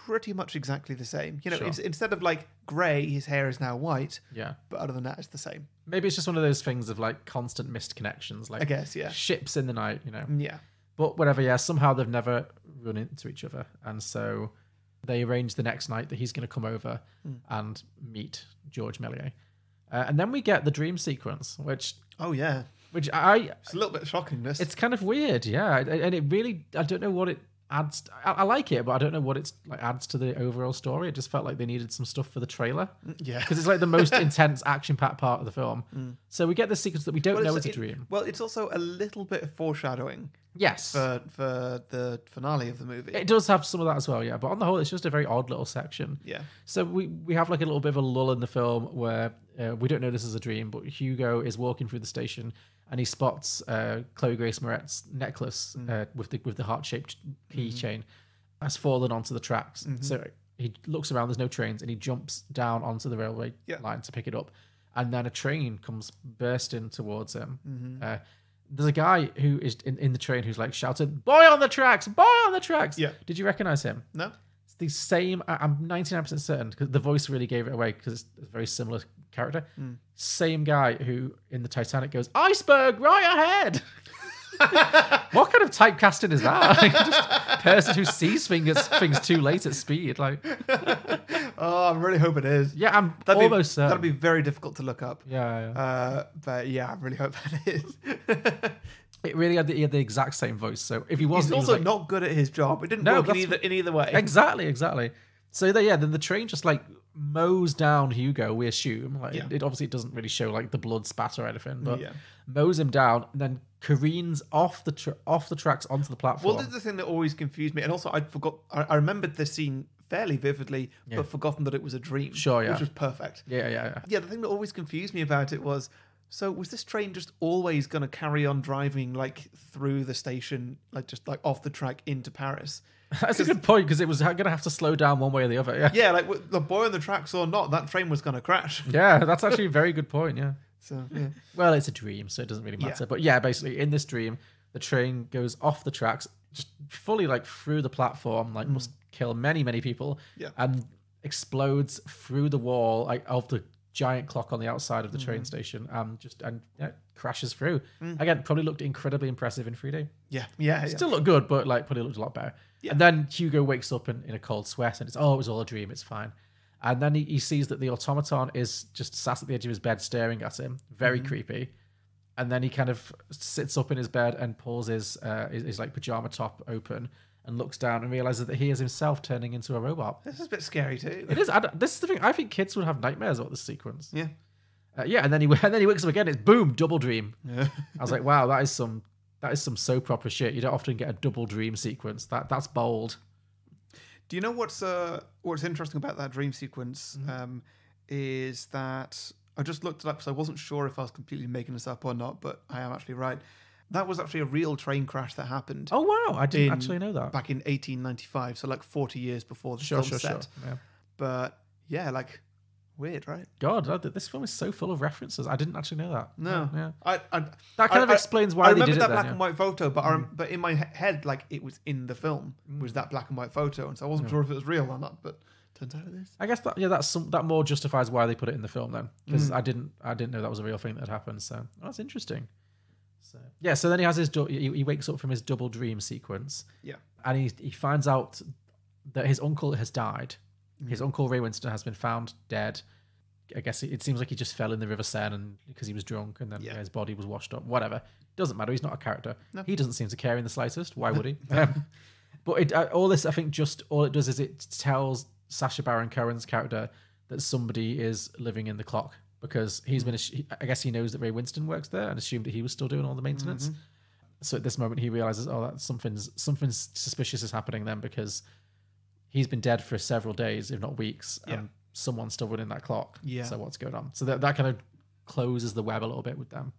Speaker 2: pretty much exactly the same. You know, instead of like grey, his hair is now white.
Speaker 1: Yeah.
Speaker 2: But other than that, it's the same.
Speaker 1: Maybe it's just one of those things of like constant missed connections, like
Speaker 2: I guess, yeah.
Speaker 1: ships in the night, you know.
Speaker 2: Yeah.
Speaker 1: But whatever, yeah, somehow they've never run into each other. And so they arrange the next night that he's going to come over and meet George Méliès. And then we get the dream sequence, which...
Speaker 2: Oh, yeah.
Speaker 1: Which
Speaker 2: It's a little bit shocking, this.
Speaker 1: It's kind of weird, yeah. And it really... I don't know what it adds... I like it, but I don't know what it's like adds to the overall story. It just felt like they needed some stuff for the trailer.
Speaker 2: Yeah.
Speaker 1: Because it's like the most intense action-packed part of the film. So we get this sequence that we don't know is a dream.
Speaker 2: Well, it's also a little bit of foreshadowing.
Speaker 1: Yes.
Speaker 2: For the finale of the movie.
Speaker 1: It does have some of that as well, yeah. But on the whole, it's just a very odd little section.
Speaker 2: Yeah.
Speaker 1: So we have like a little bit of a lull in the film where we don't know this is a dream, but Hugo is walking through the station and he spots Chloe Grace Moretz's necklace with the heart-shaped keychain has fallen onto the tracks. So he looks around, there's no trains, and he jumps down onto the railway line to pick it up. And then a train comes bursting towards him. There's a guy who is in the train who's like shouting, "Boy on the tracks! Boy on the tracks!"
Speaker 2: Yeah.
Speaker 1: Did you recognize him?
Speaker 2: No.
Speaker 1: It's the same. I'm 99% certain because the voice really gave it away because it's a very similar character. Same guy who in the Titanic goes, "Iceberg right ahead." What kind of typecasting is that? Like, just person who sees things too late at speed. Like,
Speaker 2: oh, I really hope it is.
Speaker 1: Yeah, I'm almost certain.
Speaker 2: That'll be very difficult to look up.
Speaker 1: Yeah.
Speaker 2: But yeah, I really hope that is.
Speaker 1: It really had the exact same voice. So if he wasn't,
Speaker 2: he's also
Speaker 1: like,
Speaker 2: not good at his job. It didn't work in either way.
Speaker 1: Exactly. So then the train just like mows down Hugo. We assume it obviously doesn't really show like the blood spatter or anything, but mows him down and then careens off the tracks onto the platform.
Speaker 2: Well, this is the thing that always confused me, and also I remembered this scene fairly vividly, but forgotten that it was a dream.
Speaker 1: Sure, yeah,
Speaker 2: which was perfect.
Speaker 1: Yeah.
Speaker 2: The thing that always confused me about it was, so was this train just always going to carry on driving like through the station, like just like off the track into Paris?
Speaker 1: That's a good point because it was going to have to slow down one way or the other.
Speaker 2: Yeah, like the boy on the tracks or not, that train was going to crash.
Speaker 1: Yeah, that's actually a very good point. Yeah.
Speaker 2: So yeah.
Speaker 1: Well, it's a dream, so it doesn't really matter. But yeah, basically in this dream, the train goes off the tracks, just fully like through the platform, like must kill many, many people, and explodes through the wall like of the giant clock on the outside of the train station, and crashes through. Again, probably looked incredibly impressive in 3D.
Speaker 2: Yeah.
Speaker 1: Still looked good, but like probably looked a lot better. Yeah. And then Hugo wakes up in a cold sweat, and it was all a dream. It's fine. And then he sees that the automaton is just sat at the edge of his bed staring at him. Very creepy. And then he kind of sits up in his bed and pulls his like pajama top open and looks down and realizes that he is himself turning into a robot.
Speaker 2: This is a bit scary too.
Speaker 1: It is. This is the thing. I think kids would have nightmares about this sequence.
Speaker 2: Yeah.
Speaker 1: And then he wakes up again. It's boom, double dream. Yeah. I was like, wow, that is some soap opera shit. You don't often get a double dream sequence. That's bold.
Speaker 2: Do you know what's interesting about that dream sequence? Is that I just looked it up because I wasn't sure if I was completely making this up or not, but I am actually right. That was actually a real train crash that happened.
Speaker 1: Oh wow, I didn't actually know that.
Speaker 2: Back in 1895, so like 40 years before the film set.
Speaker 1: Sure. Yeah.
Speaker 2: But yeah, like weird, right?
Speaker 1: God, this film is so full of references. I didn't actually know that.
Speaker 2: No,
Speaker 1: Yeah.
Speaker 2: that
Speaker 1: kind of explains why
Speaker 2: I
Speaker 1: they
Speaker 2: remember
Speaker 1: did
Speaker 2: that
Speaker 1: it then,
Speaker 2: black
Speaker 1: yeah.
Speaker 2: and white photo, but but in my head, like it was in the film, was that black and white photo, and so I wasn't sure if it was real or not. But turns out it is.
Speaker 1: I guess that more justifies why they put it in the film then, because I didn't know that was a real thing that had happened. So that's interesting. So yeah, so then he has he wakes up from his double dream sequence.
Speaker 2: Yeah,
Speaker 1: and he finds out that his uncle has died. His uncle Ray Winston has been found dead. I guess it seems like he just fell in the River Seine and because he was drunk, and then his body was washed up. Whatever, doesn't matter. He's not a character. No. He doesn't seem to care in the slightest. Why would he? But all this, I think, just all it does is it tells Sacha Baron Cohen's character that somebody is living in the clock, because he's been. I guess he knows that Ray Winston works there and assumed that he was still doing all the maintenance. So at this moment, he realizes, that something suspicious is happening then, because he's been dead for several days, if not weeks, and someone's still running that clock. Yeah. So what's going on? So that kind of closes the web a little bit with them.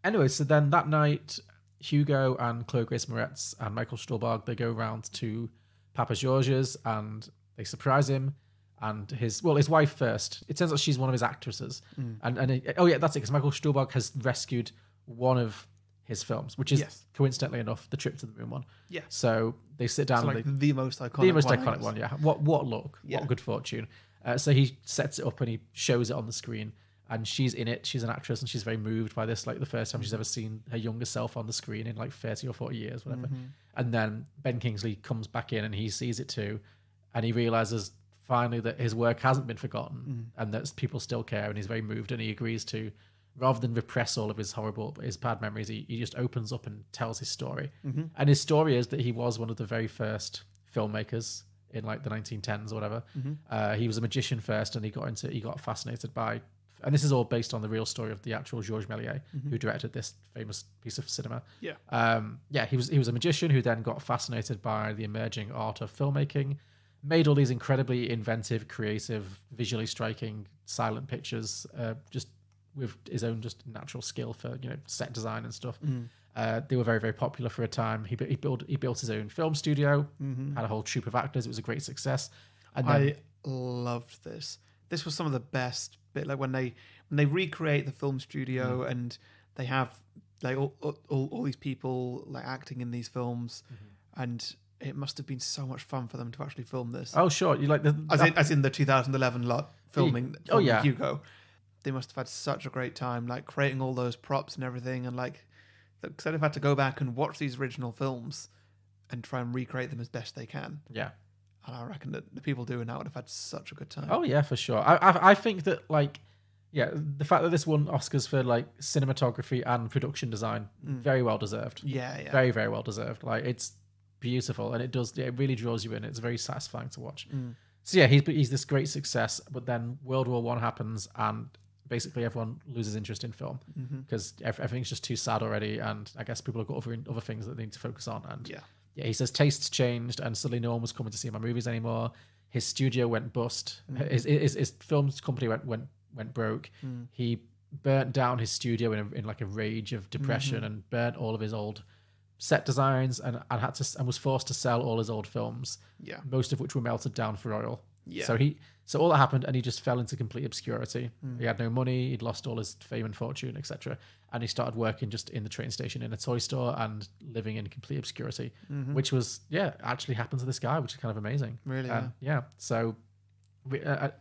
Speaker 1: Anyway, so then that night, Hugo and Chloe Grace Moretz and Michael Stuhlbarg, they go round to Papa George's and they surprise him. And his wife first. It turns out she's one of his actresses. And that's it, because Michael Stuhlbarg has rescued one of his films, which is coincidentally enough the Trip to the Moon one. Yeah. So they sit down.
Speaker 2: So
Speaker 1: and
Speaker 2: the most iconic
Speaker 1: one. Yeah. What luck? Yeah. What good fortune? So he sets it up and he shows it on the screen, and she's in it. She's an actress, and she's very moved by this. Like the first time she's ever seen her younger self on the screen in like 30 or 40 years, whatever. And then Ben Kingsley comes back in and he sees it too, and he realizes finally that his work hasn't been forgotten and that people still care, and he's very moved, and he agrees to, rather than repress all of his bad memories, he just opens up and tells his story. And his story is that he was one of the very first filmmakers in like the 1910s or whatever. He was a magician first, and he got fascinated by, and this is all based on the real story of the actual Georges Méliès, who directed this famous piece of cinema. He was a magician who then got fascinated by the emerging art of filmmaking, made all these incredibly inventive, creative, visually striking silent pictures, just with his own just natural skill for set design and stuff. They were very, very popular for a time. He built his own film studio, had a whole troupe of actors. It was a great success. And then,
Speaker 2: I loved this. This was some of the best bit, like when they recreate the film studio and they have like all these people like acting in these films, and it must have been so much fun for them to actually film this.
Speaker 1: Oh, sure. You like
Speaker 2: as in the 2011 lot filming
Speaker 1: yeah.
Speaker 2: Hugo. They must have had such a great time, like creating all those props and everything, and like, because they've had to go back and watch these original films and try and recreate them as best they can.
Speaker 1: Yeah.
Speaker 2: And I reckon that the people doing that would have had such a good time.
Speaker 1: Oh yeah, for sure. I think that the fact that this won Oscars for like cinematography and production design, very well deserved.
Speaker 2: Yeah.
Speaker 1: Very, very well deserved. Like it's beautiful, and it really draws you in. It's very satisfying to watch. So yeah, he's this great success, but then World War I happens, and basically everyone loses interest in film because everything's just too sad already, and I guess people have got other things that they need to focus on. And he says tastes changed, and suddenly no one was coming to see my movies anymore. His studio went bust. His film company went broke. He burnt down his studio in like a rage of depression and burnt all of his old set designs and was forced to sell all his old films. Yeah, most of which were melted down for oil. Yeah. So all that happened, and he just fell into complete obscurity. He had no money. He'd lost all his fame and fortune, etc. And he started working just in the train station in a toy store and living in complete obscurity, which was actually happened to this guy, which is kind of amazing.
Speaker 2: Really?
Speaker 1: Yeah. So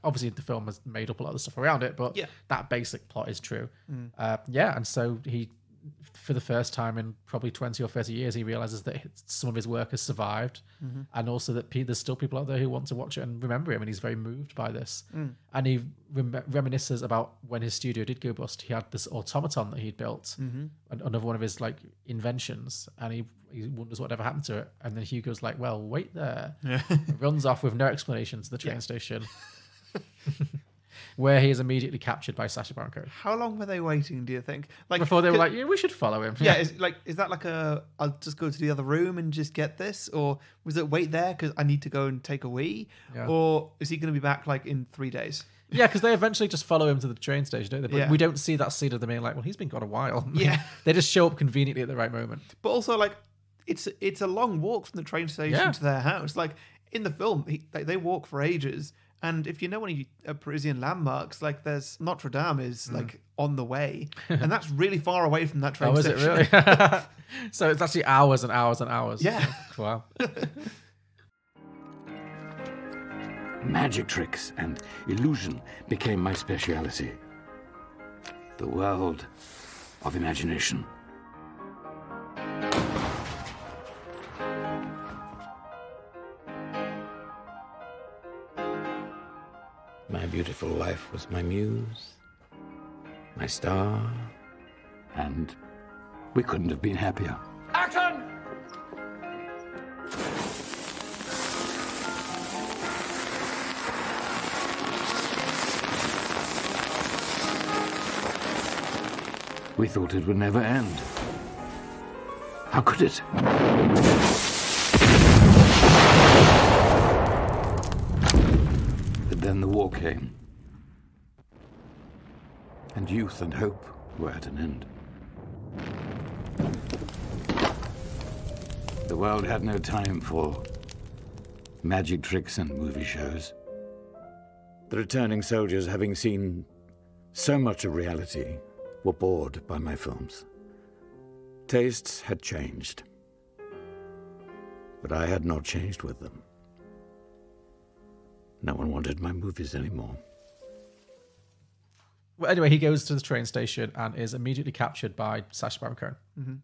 Speaker 1: obviously the film has made up a lot of stuff around it, but that basic plot is true. And so he, for the first time in probably 20 or 30 years, he realizes that some of his work has survived, and also that there's still people out there who want to watch it and remember him, and he's very moved by this. And he reminisces about when his studio did go bust. He had this automaton that he'd built, another one of his like inventions, and he wonders whatever happened to it. And then Hugo's like, well, wait there. Runs off with no explanation to the train station. where he is immediately captured by Sacha Baron Cohen.
Speaker 2: How long were they waiting, do you think? Like
Speaker 1: Before they were like, yeah, we should follow him.
Speaker 2: Yeah, is that like I'll just go to the other room and just get this? Or was it wait there because I need to go and take a wee?
Speaker 1: Yeah.
Speaker 2: Or is he going to be back like in 3 days?
Speaker 1: Yeah, because they eventually just follow him to the train station, don't they? But
Speaker 2: Yeah.
Speaker 1: we don't see that scene of them being like, well, he's been gone a while.
Speaker 2: Yeah.
Speaker 1: They just show up conveniently at the right moment.
Speaker 2: But also, like, it's a long walk from the train station to their house. Like, in the film, they walk for ages. And if you know any Parisian landmarks, like there's Notre Dame is like on the way, and that's really far away from that train station.
Speaker 1: Oh, is it really? So it's actually hours and hours and hours.
Speaker 2: Yeah.
Speaker 1: Wow.
Speaker 9: Magic tricks and illusion became my speciality. The world of imagination. My beautiful wife was my muse, my star, and we couldn't have been happier.
Speaker 7: Action!
Speaker 9: We thought it would never end. How could it? But then the war came. And youth and hope were at an end. The world had no time for magic tricks and movie shows. The returning soldiers, having seen so much of reality, were bored by my films. Tastes had changed, but I had not changed with them. No one wanted my movies anymore.
Speaker 1: Well, anyway, he goes to the train station and is immediately captured by Sacha Baron Cohen,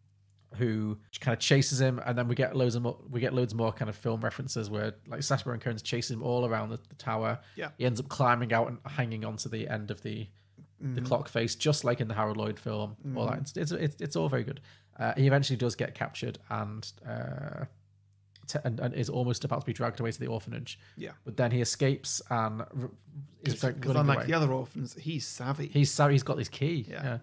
Speaker 1: who kind of chases him, and then we get loads more kind of film references where like Sacha Baron Cohen's chasing him all around the tower.
Speaker 2: Yeah.
Speaker 1: He ends up climbing out and hanging onto the end of the clock face, just like in the Harold Lloyd film. All that it's all very good. He eventually does get captured and is almost about to be dragged away to the orphanage.
Speaker 2: Yeah.
Speaker 1: But then he escapes and is
Speaker 2: Because unlike the other orphans, he's savvy.
Speaker 1: He's savvy. He's got his key.
Speaker 2: Yeah.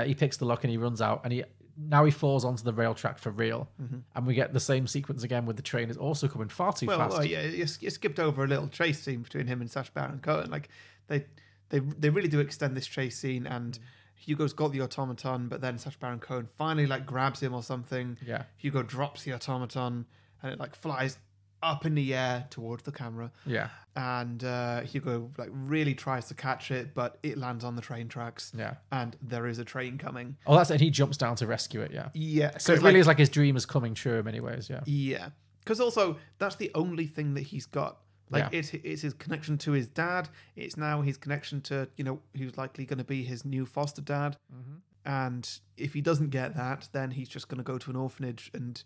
Speaker 1: He picks the lock and he runs out, and he falls onto the rail track for real. And we get the same sequence again with the train is also coming far too fast.
Speaker 2: Well, yeah, you skipped over a little chase scene between him and Sacha Baron Cohen. Like they really do extend this chase scene, and Hugo's got the automaton, but then Sacha Baron Cohen finally like grabs him or something.
Speaker 1: Yeah.
Speaker 2: Hugo drops the automaton, and it like flies up in the air towards the camera.
Speaker 1: Yeah.
Speaker 2: And Hugo like really tries to catch it, but it lands on the train tracks.
Speaker 1: Yeah.
Speaker 2: And there is a train coming.
Speaker 1: Oh, that's it. He jumps down to rescue it. Yeah.
Speaker 2: Yeah.
Speaker 1: So it really is like his dream is coming true in many ways. Yeah.
Speaker 2: Yeah. Because also that's the only thing that he's got. Like
Speaker 1: Yeah.
Speaker 2: it's his connection to his dad. It's now his connection to, who's likely going to be his new foster dad. And if he doesn't get that, then he's just going to go to an orphanage, and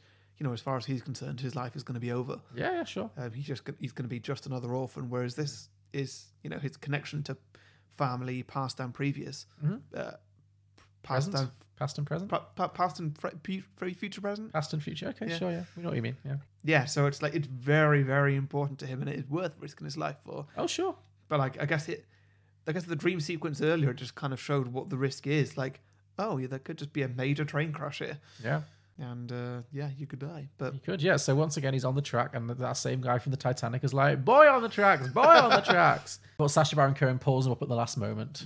Speaker 2: as far as he's concerned, his life is going to be over.
Speaker 1: Yeah, sure.
Speaker 2: He's going to be just another orphan. Whereas this is his connection to family, past and previous, past and
Speaker 1: present,
Speaker 2: past and future present.
Speaker 1: past and future. Okay,
Speaker 2: Yeah.
Speaker 1: sure. Yeah, we know what you mean. Yeah.
Speaker 2: Yeah, so it's like it's very, very important to him, and it is worth risking his life for.
Speaker 1: Oh, sure.
Speaker 2: But like, I guess the dream sequence earlier just kind of showed what the risk is. Like, oh yeah, there could just be a major train crash here,
Speaker 1: Yeah.
Speaker 2: and you could die. But
Speaker 1: He could, yeah. So once again, he's on the track, and that same guy from the Titanic is like, "Boy on the tracks, boy on the tracks." But Sacha Baron Cohen pulls him up at the last moment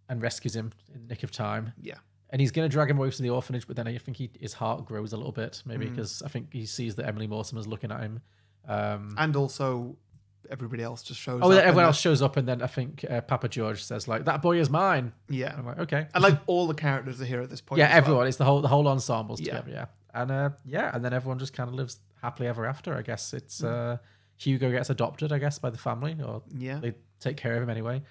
Speaker 1: and rescues him in the nick of time.
Speaker 2: yeah,
Speaker 1: And he's going to drag him away to the orphanage, but then I think his heart grows a little bit, maybe because I think he sees that Emily Mortimer's looking at him.
Speaker 2: and also everybody else just shows.
Speaker 1: Oh,
Speaker 2: up
Speaker 1: everyone
Speaker 2: and
Speaker 1: else shows up, and then I think Papa George says like, "That boy is mine."
Speaker 2: Yeah,
Speaker 1: I'm like, okay.
Speaker 2: and like all the characters are here at this point.
Speaker 1: Yeah,
Speaker 2: as well.
Speaker 1: everyone. It's the whole ensemble's
Speaker 2: Yeah.
Speaker 1: together. Yeah, and then everyone just kind of lives happily ever after. I guess it's Hugo gets adopted, I guess, by the family, or
Speaker 2: Yeah.
Speaker 1: they take care of him anyway.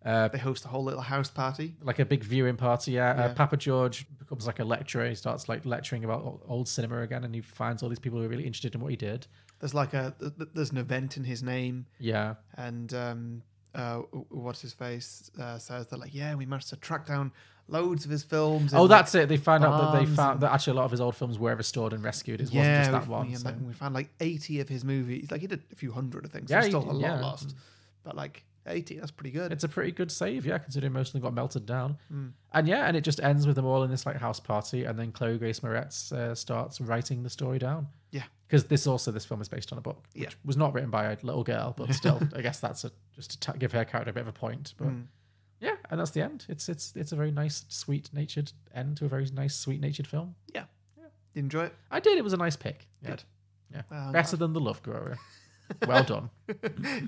Speaker 2: They host a whole little house party.
Speaker 1: Like a big viewing party. Yeah.
Speaker 2: Yeah.
Speaker 1: Papa George becomes like a lecturer. He starts like lecturing about old cinema again, and he finds all these people who are really interested in what he did.
Speaker 2: There's like there's an event in his name,
Speaker 1: Yeah.
Speaker 2: and what's his face says that like, yeah, we managed to track down loads of his films.
Speaker 1: Oh,
Speaker 2: in,
Speaker 1: that's it. They found out that they
Speaker 2: barns
Speaker 1: found
Speaker 2: and-
Speaker 1: that actually a lot of his old films were restored and rescued. It wasn't
Speaker 2: yeah,
Speaker 1: just that one. So.
Speaker 2: we found like 80 of his movies. Like he did a few hundred of things.
Speaker 1: Yeah,
Speaker 2: There's still
Speaker 1: he-
Speaker 2: a lot
Speaker 1: yeah.
Speaker 2: lost. But like 80. That's pretty good.
Speaker 1: It's a pretty good save, yeah, considering most of them got melted down. And it just ends with them all in this like house party, and then Chloe Grace Moretz starts writing the story down.
Speaker 2: Yeah.
Speaker 1: Because this film is based on a book, which was not written by a little girl, but still, I guess that's just to give her character a bit of a point. But yeah, and that's the end. It's a very nice, sweet-natured end to a very nice, sweet-natured film.
Speaker 2: Yeah. Did you enjoy it?
Speaker 1: I did. It was a nice pick. Yeah.
Speaker 2: Good.
Speaker 1: Yeah. Better than The Love Grower. Well done.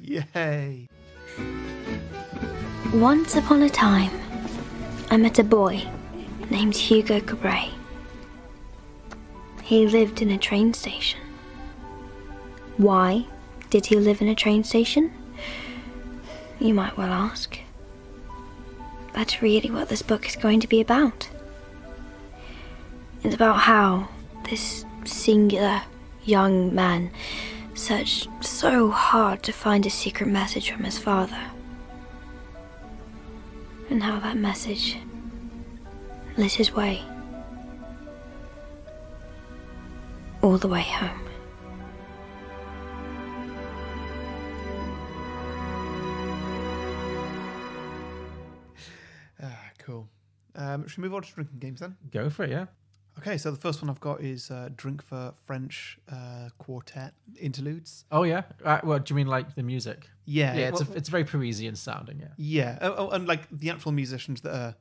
Speaker 2: Yay.
Speaker 5: Once upon a time, I met a boy named Hugo Cabret. He lived in a train station. Why did he live in a train station? You might well ask. That's really what this book is going to be about. It's about how this singular young man searched so hard to find a secret message from his father. And how that message lit his way. All the way home.
Speaker 2: Cool. Should we move on to drinking games then?
Speaker 1: Go for it, yeah.
Speaker 2: Okay, so the first one I've got is Drink for French Quartet Interludes.
Speaker 1: Oh, yeah? Well, do you mean like the music?
Speaker 2: Yeah.
Speaker 1: Yeah, it's very Parisian sounding, yeah.
Speaker 2: Yeah. Oh, and like the actual musicians that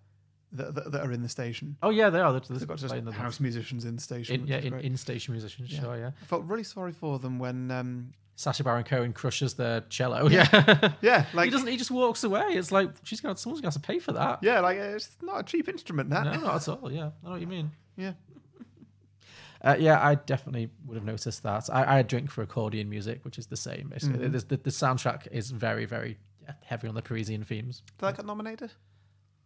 Speaker 2: are in the station.
Speaker 1: Oh, yeah, they are.
Speaker 2: They've got just house musicians in the station.
Speaker 1: In-station musicians, sure, yeah.
Speaker 2: I felt really sorry for them when...
Speaker 1: Sacha Baron Cohen crushes their cello. Yeah.
Speaker 2: Yeah, like...
Speaker 1: He just walks away. It's like, someone's going to have to pay for that.
Speaker 2: Yeah, like, it's not a cheap instrument, that.
Speaker 1: No, not at all, yeah. I know what you mean.
Speaker 2: Yeah.
Speaker 1: Yeah, I definitely would have noticed that. I drink for accordion music, which is the same. The soundtrack is very, very heavy on the Parisian themes.
Speaker 2: Did that get nominated?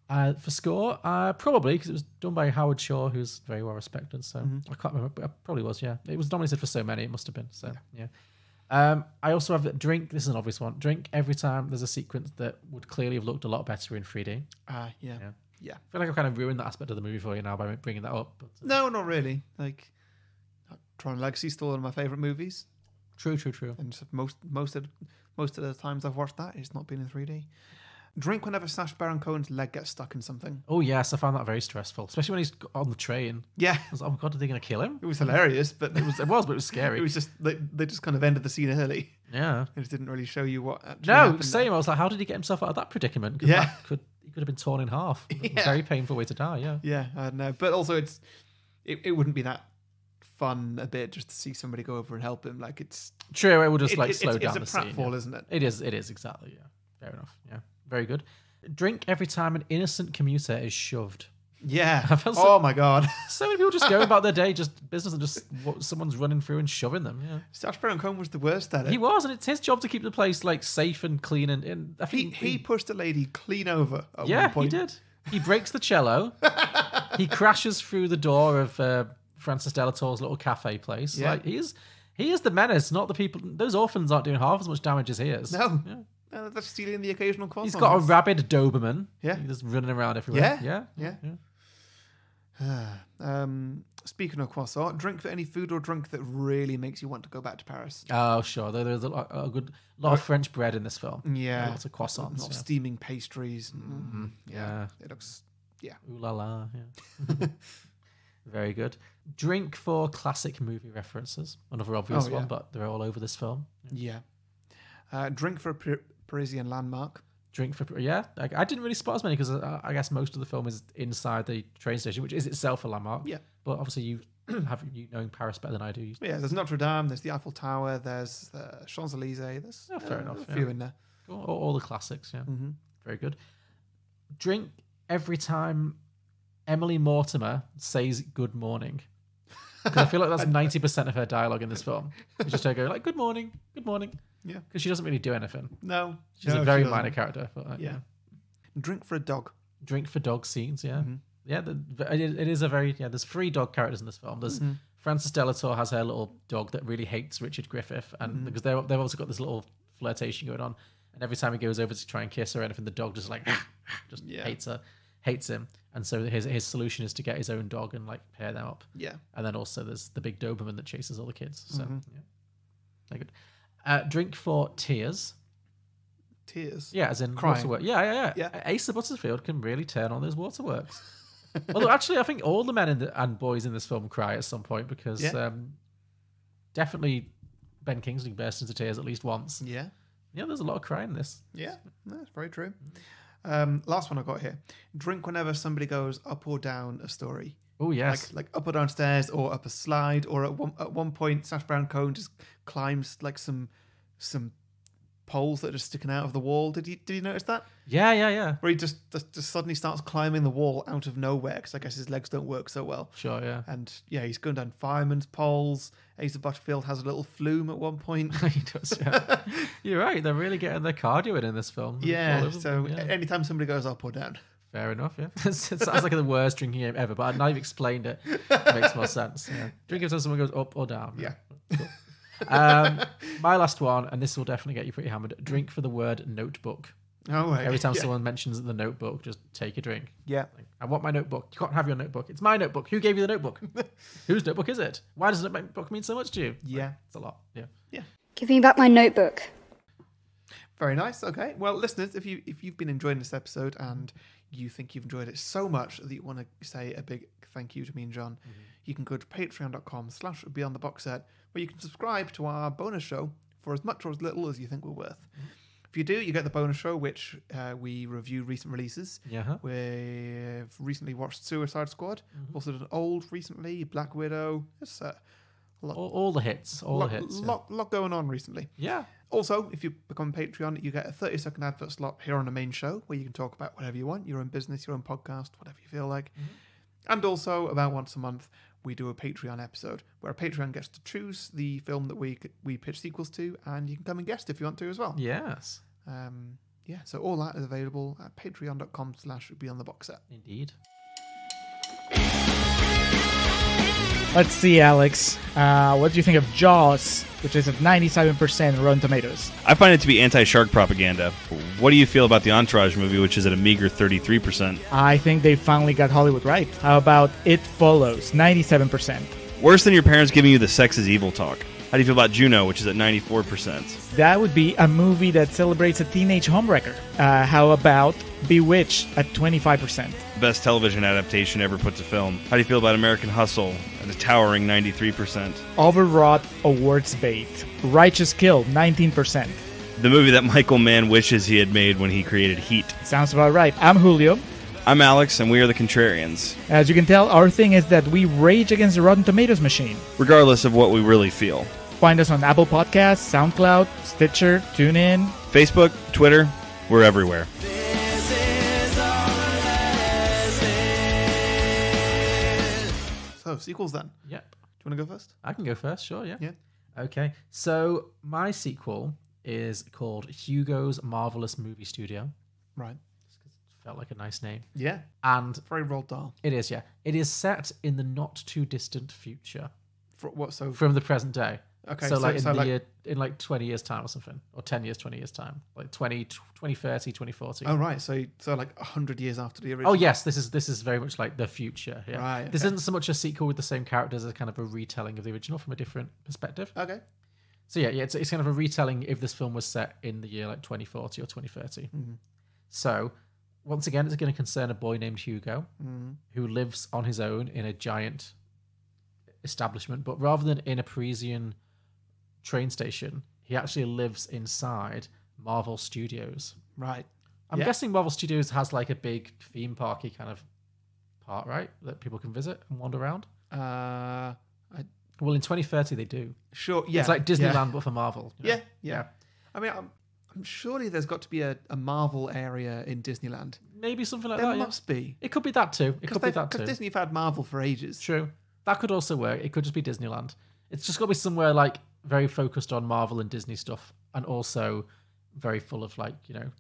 Speaker 1: For score, probably, because it was done by Howard Shaw, who's very well respected. So I can't remember. It probably was, yeah. It was nominated for so many, it must have been. So, yeah. I also have Drink. This is an obvious one. Drink every time there's a sequence that would clearly have looked a lot better in 3D.
Speaker 2: Yeah.
Speaker 1: I feel like I've kind of ruined that aspect of the movie for you now by bringing that up. But,
Speaker 2: no, not really. Like, Tron Legacy is still one of my favourite movies.
Speaker 1: True.
Speaker 2: And most of the times I've watched that, it's not been in 3D. Drink whenever Sacha Baron Cohen's leg gets stuck in something.
Speaker 1: Oh, yes, I found that very stressful, especially when he's on the train.
Speaker 2: Yeah.
Speaker 1: I was like, oh, my God, are they going to kill him?
Speaker 2: It was hilarious, but...
Speaker 1: But it was scary.
Speaker 2: It was just, they just kind of ended the scene early.
Speaker 1: Yeah.
Speaker 2: It just didn't really show you what actually happened.
Speaker 1: Same. I was like, how did he get himself out of that predicament? Because he could have been torn in half. It was a very painful way to die, yeah.
Speaker 2: Yeah, I know. But also, it wouldn't be that fun a bit just to see somebody go over and help him. Like, it's...
Speaker 1: True, it will just slow down the scene.
Speaker 2: It's a pratfall, isn't it?
Speaker 1: It is, exactly, yeah. Fair enough, yeah. Very good. Drink every time an innocent commuter is shoved.
Speaker 2: Yeah. Oh my God.
Speaker 1: So many people just go about their day, just business, and just someone's running through and shoving them. Yeah.
Speaker 2: Sacha Baron Cohen was the worst at it.
Speaker 1: He was, and it's his job to keep the place like safe and clean. And I think
Speaker 2: he pushed a lady clean over. At one point.
Speaker 1: He did. He breaks the cello. He crashes through the door of Francis Delator's little cafe place.
Speaker 2: Yeah.
Speaker 1: Like he is the menace, not the people. Those orphans aren't doing half as much damage as he is.
Speaker 2: No.
Speaker 1: Yeah.
Speaker 2: They're stealing the occasional croissant.
Speaker 1: He's got a rabid Doberman.
Speaker 2: Yeah.
Speaker 1: He's just running around everywhere.
Speaker 2: Yeah. Speaking of croissant, drink for any food or drink that really makes you want to go back to Paris.
Speaker 1: Oh, sure. There's a lot of French bread in this film.
Speaker 2: Yeah.
Speaker 1: Lots of croissants.
Speaker 2: Lots of steaming pastries.
Speaker 1: Yeah.
Speaker 2: It looks,
Speaker 1: Ooh la la. Yeah. Very good. Drink for classic movie references. Another obvious one, but they're all over this film.
Speaker 2: Yeah. Drink for a Parisian landmark.
Speaker 1: Drink for... Yeah. I didn't really spot as many because I guess most of the film is inside the train station, which is itself a landmark.
Speaker 2: Yeah.
Speaker 1: But obviously you knowing Paris better than I do.
Speaker 2: Yeah, there's Notre Dame, there's the Eiffel Tower, there's the Champs-Elysees. There's
Speaker 1: fair enough.
Speaker 2: A few in there.
Speaker 1: All the classics, yeah.
Speaker 2: Mm-hmm.
Speaker 1: Very good. Drink every time Emily Mortimer says good morning. Because I feel like that's 90% of her dialogue in this film. It's just her going like, good morning.
Speaker 2: Yeah.
Speaker 1: Because she doesn't really do anything.
Speaker 2: No.
Speaker 1: She's a very minor character. But
Speaker 2: yeah. Drink for a dog.
Speaker 1: Drink for dog scenes, yeah.
Speaker 2: Mm-hmm.
Speaker 1: Yeah, it is a very... Yeah, there's 3 dog characters in this film. There's Frances Delator has her little dog that really hates Richard Griffith. And because they've also got this little flirtation going on. And every time he goes over to try and kiss her or anything, the dog just like... hates him. And so his solution is to get his own dog and like pair them up.
Speaker 2: Yeah.
Speaker 1: And then also there's the big Doberman that chases all the kids. So, yeah. Very good. Drink for tears.
Speaker 2: tears.
Speaker 1: Yeah, as in
Speaker 2: Crying.
Speaker 1: waterworks. Yeah. Asa Butterfield can really turn on those waterworks. Although, actually, I think all the men and boys in this film cry at some point because definitely Ben Kingsley burst into tears at least once.
Speaker 2: Yeah.
Speaker 1: Yeah, there's a lot of crying in this.
Speaker 2: Yeah, that's very true. Last one I've got here. Drink whenever somebody goes up or down a story.
Speaker 1: Oh, yes.
Speaker 2: Like up or down stairs or up a slide, or at one point, Sacha Baron Cohen just climbs like some poles that are just sticking out of the wall. Did you notice that?
Speaker 1: Yeah.
Speaker 2: Where he just suddenly starts climbing the wall out of nowhere because I guess his legs don't work so well.
Speaker 1: Sure, yeah.
Speaker 2: And he's going down fireman's poles. Asa Butterfield has a little flume at one point.
Speaker 1: He does, yeah. You're right. They're really getting their cardio in this film.
Speaker 2: Yeah. So anytime somebody goes up or down.
Speaker 1: Fair enough, yeah. It sounds like the worst drinking game ever, but now you've explained it. It makes more sense. Yeah. Drinking until someone goes up or down.
Speaker 2: Yeah.
Speaker 1: Cool. My last one, and this will definitely get you pretty hammered. Drink for the word notebook.
Speaker 2: Oh, right.
Speaker 1: Every time someone mentions the notebook, just take a drink.
Speaker 2: Yeah.
Speaker 1: Like, I want my notebook. You can't have your notebook. It's my notebook. Who gave you the notebook? Whose notebook is it? Why does the notebook mean so much to you?
Speaker 2: Yeah.
Speaker 1: It's a lot. Yeah.
Speaker 8: Give me back my notebook.
Speaker 2: Very nice. Okay. Well, listeners, if you've been enjoying this episode and you think you've enjoyed it so much that you want to say a big thank you to me and John, you can go to patreon.com/beyondtheboxset, where you can subscribe to our bonus show for as much or as little as you think we're worth. If you do, you get the bonus show, which we review recent releases.
Speaker 1: Yeah.
Speaker 2: We've recently watched Suicide Squad. We've also done Old recently, Black Widow. It's
Speaker 1: all the hits.
Speaker 2: Lot going on recently.
Speaker 1: Yeah.
Speaker 2: Also, if you become a Patreon, you get a 30-second advert slot here on the main show where you can talk about whatever you want, your own business, your own podcast, whatever you feel like. And also, about once a month, we do a Patreon episode where a Patreon gets to choose the film that we pitch sequels to, and you can come and guest if you want to as well.
Speaker 1: Yes.
Speaker 2: So all that is available at patreon.com/beyondtheboxset.
Speaker 1: Indeed.
Speaker 10: Let's see, Alex. What do you think of Jaws, which is at 97% Rotten Tomatoes?
Speaker 11: I find it to be anti-shark propaganda. What do you feel about the Entourage movie, which is at a meager 33%?
Speaker 10: I think they finally got Hollywood right. How about It Follows, 97%?
Speaker 11: Worse than your parents giving you the sex is evil talk. How do you feel about Juno, which is at 94%?
Speaker 10: That would be a movie that celebrates a teenage homewrecker. How about Bewitched at 25%?
Speaker 11: Best television adaptation ever put to film. How do you feel about American Hustle at a towering 93%?
Speaker 10: Overwrought awards bait. Righteous Kill, 19%.
Speaker 11: The movie that Michael Mann wishes he had made when he created Heat.
Speaker 10: Sounds about right. I'm Julio.
Speaker 11: I'm Alex, and we are the Contrarians.
Speaker 10: As you can tell, our thing is that we rage against the Rotten Tomatoes machine.
Speaker 11: Regardless of what we really feel.
Speaker 10: Find us on Apple Podcasts, SoundCloud, Stitcher, TuneIn,
Speaker 11: Facebook, Twitter, we're everywhere.
Speaker 2: So, sequels then.
Speaker 1: Yep.
Speaker 2: Do you want to go first?
Speaker 1: I can go first, sure, yeah.
Speaker 2: Yeah.
Speaker 1: Okay. So, my sequel is called Hugo's Marvelous Movie Studio.
Speaker 2: Right.
Speaker 1: Felt like a nice name.
Speaker 2: Yeah.
Speaker 1: And
Speaker 2: very Roald Dahl.
Speaker 1: It is, yeah. It is set in the not too distant future.
Speaker 2: From
Speaker 1: the present day.
Speaker 2: Okay.
Speaker 1: So in like 20 years time or something, or 10 years, 20 years time, like 2030, 2040.
Speaker 2: Oh right, so like 100 years after the original.
Speaker 1: Oh yes, this is very much like the future. Yeah.
Speaker 2: Right. Okay.
Speaker 1: This isn't so much a sequel with the same characters as kind of a retelling of the original from a different perspective.
Speaker 2: Okay.
Speaker 1: So yeah, it's kind of a retelling if this film was set in the year like 2040 or 2030. So once again, it's going to concern a boy named Hugo who lives on his own in a giant establishment, but rather than in a Parisian train station, he actually lives inside Marvel Studios.
Speaker 2: Right.
Speaker 1: I'm guessing Marvel Studios has like a big theme parky kind of part, right? That people can visit and wander around. Well, in 2030 they do.
Speaker 2: Sure. Yeah.
Speaker 1: It's like Disneyland, but for Marvel.
Speaker 2: Yeah. I mean, I'm surely there's got to be a Marvel area in Disneyland.
Speaker 1: Maybe something like
Speaker 2: that.
Speaker 1: There
Speaker 2: must be.
Speaker 1: It could be that too. It could be that too.
Speaker 2: Because Disney have had Marvel for ages.
Speaker 1: True. That could also work. It could just be Disneyland. It's just got to be somewhere like very focused on Marvel and Disney stuff, and also very full of like, you know,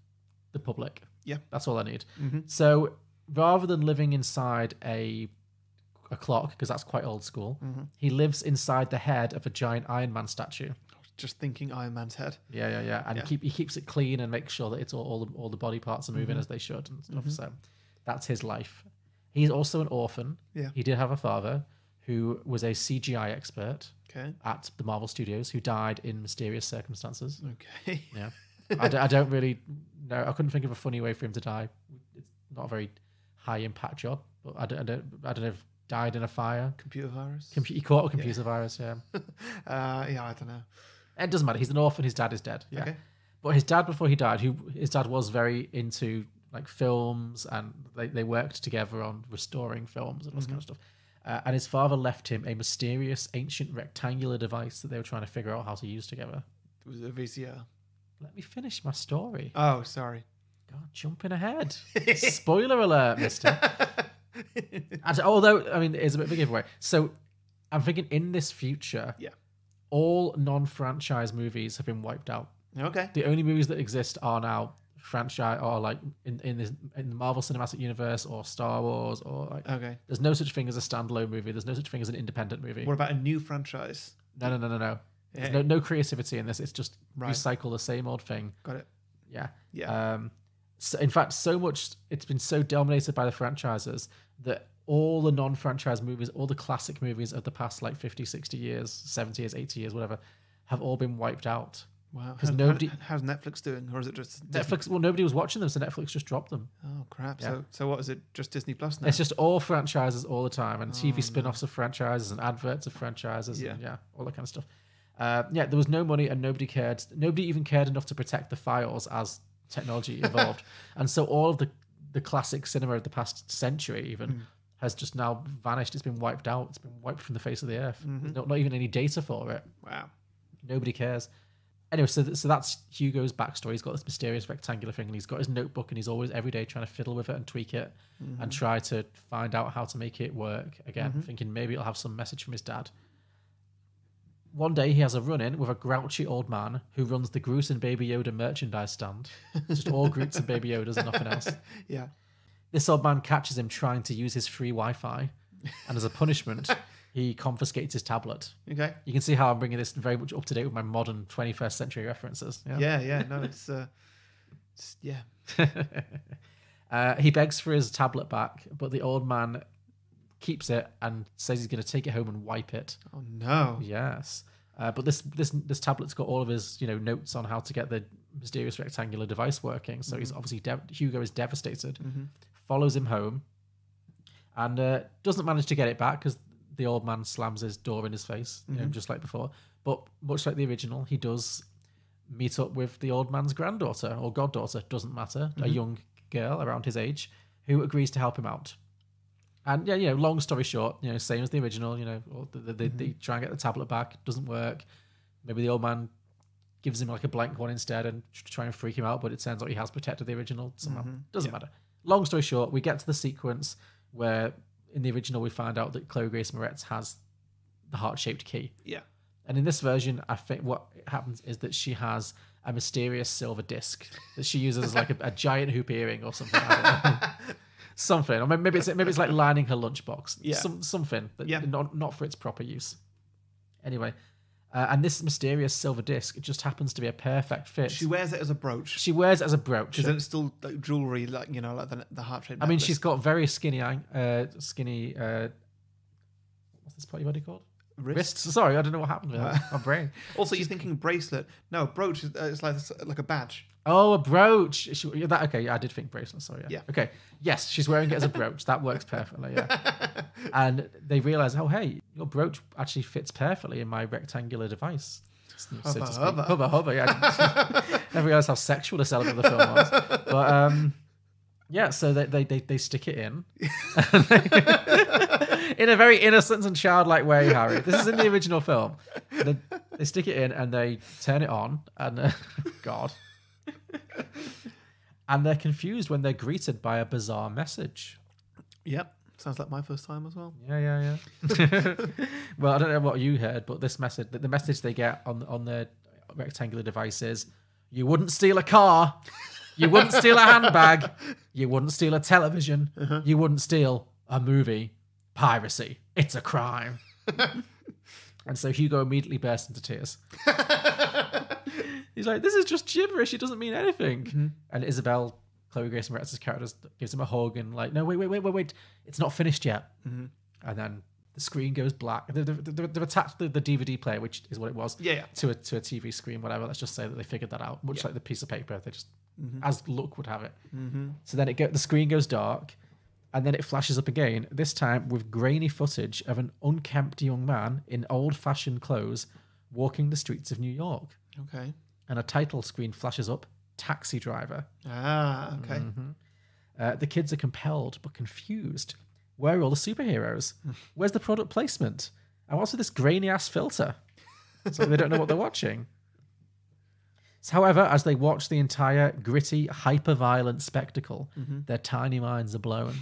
Speaker 1: the public.
Speaker 2: Yeah.
Speaker 1: That's all I need. So rather than living inside a clock, because that's quite old school, he lives inside the head of a giant Iron Man statue.
Speaker 2: Just thinking Iron Man's head.
Speaker 1: Yeah. And he keeps it clean and makes sure that it's all the body parts are moving as they should and stuff. So that's his life. He's also an orphan.
Speaker 2: Yeah.
Speaker 1: He did have a father who was a CGI expert
Speaker 2: at
Speaker 1: the Marvel Studios, who died in mysterious circumstances.
Speaker 2: Okay.
Speaker 1: Yeah. I don't really know. I couldn't think of a funny way for him to die. It's not a very high impact job, but I don't know if died in a fire.
Speaker 2: Computer virus.
Speaker 1: He caught a computer virus. Yeah.
Speaker 2: Yeah, I don't know.
Speaker 1: It doesn't matter. He's an orphan. His dad is dead. Yeah. Okay. But his dad, before he died, his dad was very into like films, and they worked together on restoring films and all this kind of stuff. And his father left him a mysterious ancient rectangular device that they were trying to figure out how to use together.
Speaker 2: It was a VCR.
Speaker 1: Let me finish my story.
Speaker 2: Oh, sorry.
Speaker 1: God, jumping ahead. Spoiler alert, mister. Although, I mean, it's a bit of a giveaway. So I'm thinking in this future, all non-franchise movies have been wiped out.
Speaker 2: Okay.
Speaker 1: The only movies that exist are now franchise, or like in the Marvel Cinematic Universe or Star Wars, or like.
Speaker 2: Okay.
Speaker 1: There's no such thing as a standalone movie. There's no such thing as an independent movie.
Speaker 2: What about a new franchise?
Speaker 1: No. There's no creativity in this. It's just recycle the same old thing.
Speaker 2: Got it.
Speaker 1: Yeah.
Speaker 2: Yeah.
Speaker 1: So in fact, so much it's been so dominated by the franchises that all the non-franchise movies, all the classic movies of the past like 50, 60 years, 70 years, 80 years, whatever, have all been wiped out.
Speaker 2: Wow.
Speaker 1: Because
Speaker 2: how's Netflix doing? Or is it just
Speaker 1: Netflix? Well, nobody was watching them, so Netflix just dropped them.
Speaker 2: Oh, crap.
Speaker 1: Yeah.
Speaker 2: So what is it? Just Disney Plus now?
Speaker 1: It's just all franchises all the time, and TV spin-offs of franchises and adverts of franchises and all that kind of stuff. There was no money and nobody cared. Nobody even cared enough to protect the files as technology evolved. And so all of the classic cinema of the past century even has just now vanished. It's been wiped out. It's been wiped from the face of the earth. There's not even any data for it.
Speaker 2: Wow.
Speaker 1: Nobody cares. Anyway, so that's Hugo's backstory. He's got this mysterious rectangular thing, and he's got his notebook, and he's always every day trying to fiddle with it and tweak it and try to find out how to make it work again, thinking maybe it'll have some message from his dad. One day he has a run-in with a grouchy old man who runs the Groot and Baby Yoda merchandise stand. Just all Groots and Baby Yodas and nothing else.
Speaker 2: Yeah.
Speaker 1: This old man catches him trying to use his free Wi-Fi, and as a punishment, he confiscates his tablet.
Speaker 2: Okay.
Speaker 1: You can see how I'm bringing this very much up to date with my modern 21st century references.
Speaker 2: Yeah. No, it's
Speaker 1: he begs for his tablet back, but the old man keeps it and says he's going to take it home and wipe it.
Speaker 2: Oh no!
Speaker 1: Yes, but this tablet's got all of his notes on how to get the mysterious rectangular device working. So he's obviously Hugo is devastated. Follows him home, and doesn't manage to get it back because the old man slams his door in his face, just like before. But much like the original, he does meet up with the old man's granddaughter or goddaughter, doesn't matter, a young girl around his age, who agrees to help him out. And long story short, same as the original, they try and get the tablet back, doesn't work. Maybe the old man gives him like a blank one instead and try and freak him out, but it turns out he has protected the original somehow. Doesn't matter. Long story short, we get to the sequence where in the original we find out that Chloe Grace Moretz has the heart-shaped key. Yeah. And in this version, I think what happens is that she has a mysterious silver disc that she uses as like a giant hoop earring or something. I don't know. Something, or maybe it's like lining her lunchbox.
Speaker 2: Yeah.
Speaker 1: Something that not for its proper use. Anyway, and this mysterious silver disc, it just happens to be a perfect fit.
Speaker 2: She wears it as a brooch.
Speaker 1: She wears it as a brooch.
Speaker 2: Because then it's still like jewelry, like like the heart shape.
Speaker 1: I mean, she's got very skinny. What's this part of your body called? Wrists. Sorry, I don't know what happened with my brain.
Speaker 2: Also, you're thinking bracelet. No, brooch is it's like a badge.
Speaker 1: Oh, a brooch. Okay, I did think bracelet. Sorry.
Speaker 2: Yeah.
Speaker 1: Okay. Yes, she's wearing it as a brooch. That works perfectly. Yeah. And they realize, oh, hey, your brooch actually fits perfectly in my rectangular device. So to speak. Hubba. Yeah. Never realized how sexual this element of the film was. But so they stick it in. In a very innocent and childlike way, Harry. This is in the original film. They stick it in and they turn it on, and God. And they're confused when they're greeted by a bizarre message.
Speaker 2: Yep. Sounds like my first time as well.
Speaker 1: Yeah. Well, I don't know what you heard, but this message, the message they get on their rectangular device is, you wouldn't steal a car, you wouldn't steal a handbag, you wouldn't steal a television, you wouldn't steal a movie. Piracy. It's a crime. And so Hugo immediately bursts into tears. He's like, this is just gibberish. It doesn't mean anything. And Isabel, Chloe Grace Moretz's character, gives him a hug and like, no, wait. It's not finished yet. And then the screen goes black. They've attached the DVD player, which is what it was, to a TV screen, whatever. Let's just say that they figured that out, much like the piece of paper. They just, as luck would have it. So then the screen goes dark, and then it flashes up again, this time with grainy footage of an unkempt young man in old-fashioned clothes walking the streets of New York.
Speaker 2: Okay.
Speaker 1: And a title screen flashes up, Taxi Driver.
Speaker 2: Ah, okay.
Speaker 1: The kids are compelled but confused. Where are all the superheroes? Where's the product placement? And what's with this grainy-ass filter? So they don't know what they're watching. So, however, as they watch the entire gritty, hyper-violent spectacle, their tiny minds are blown.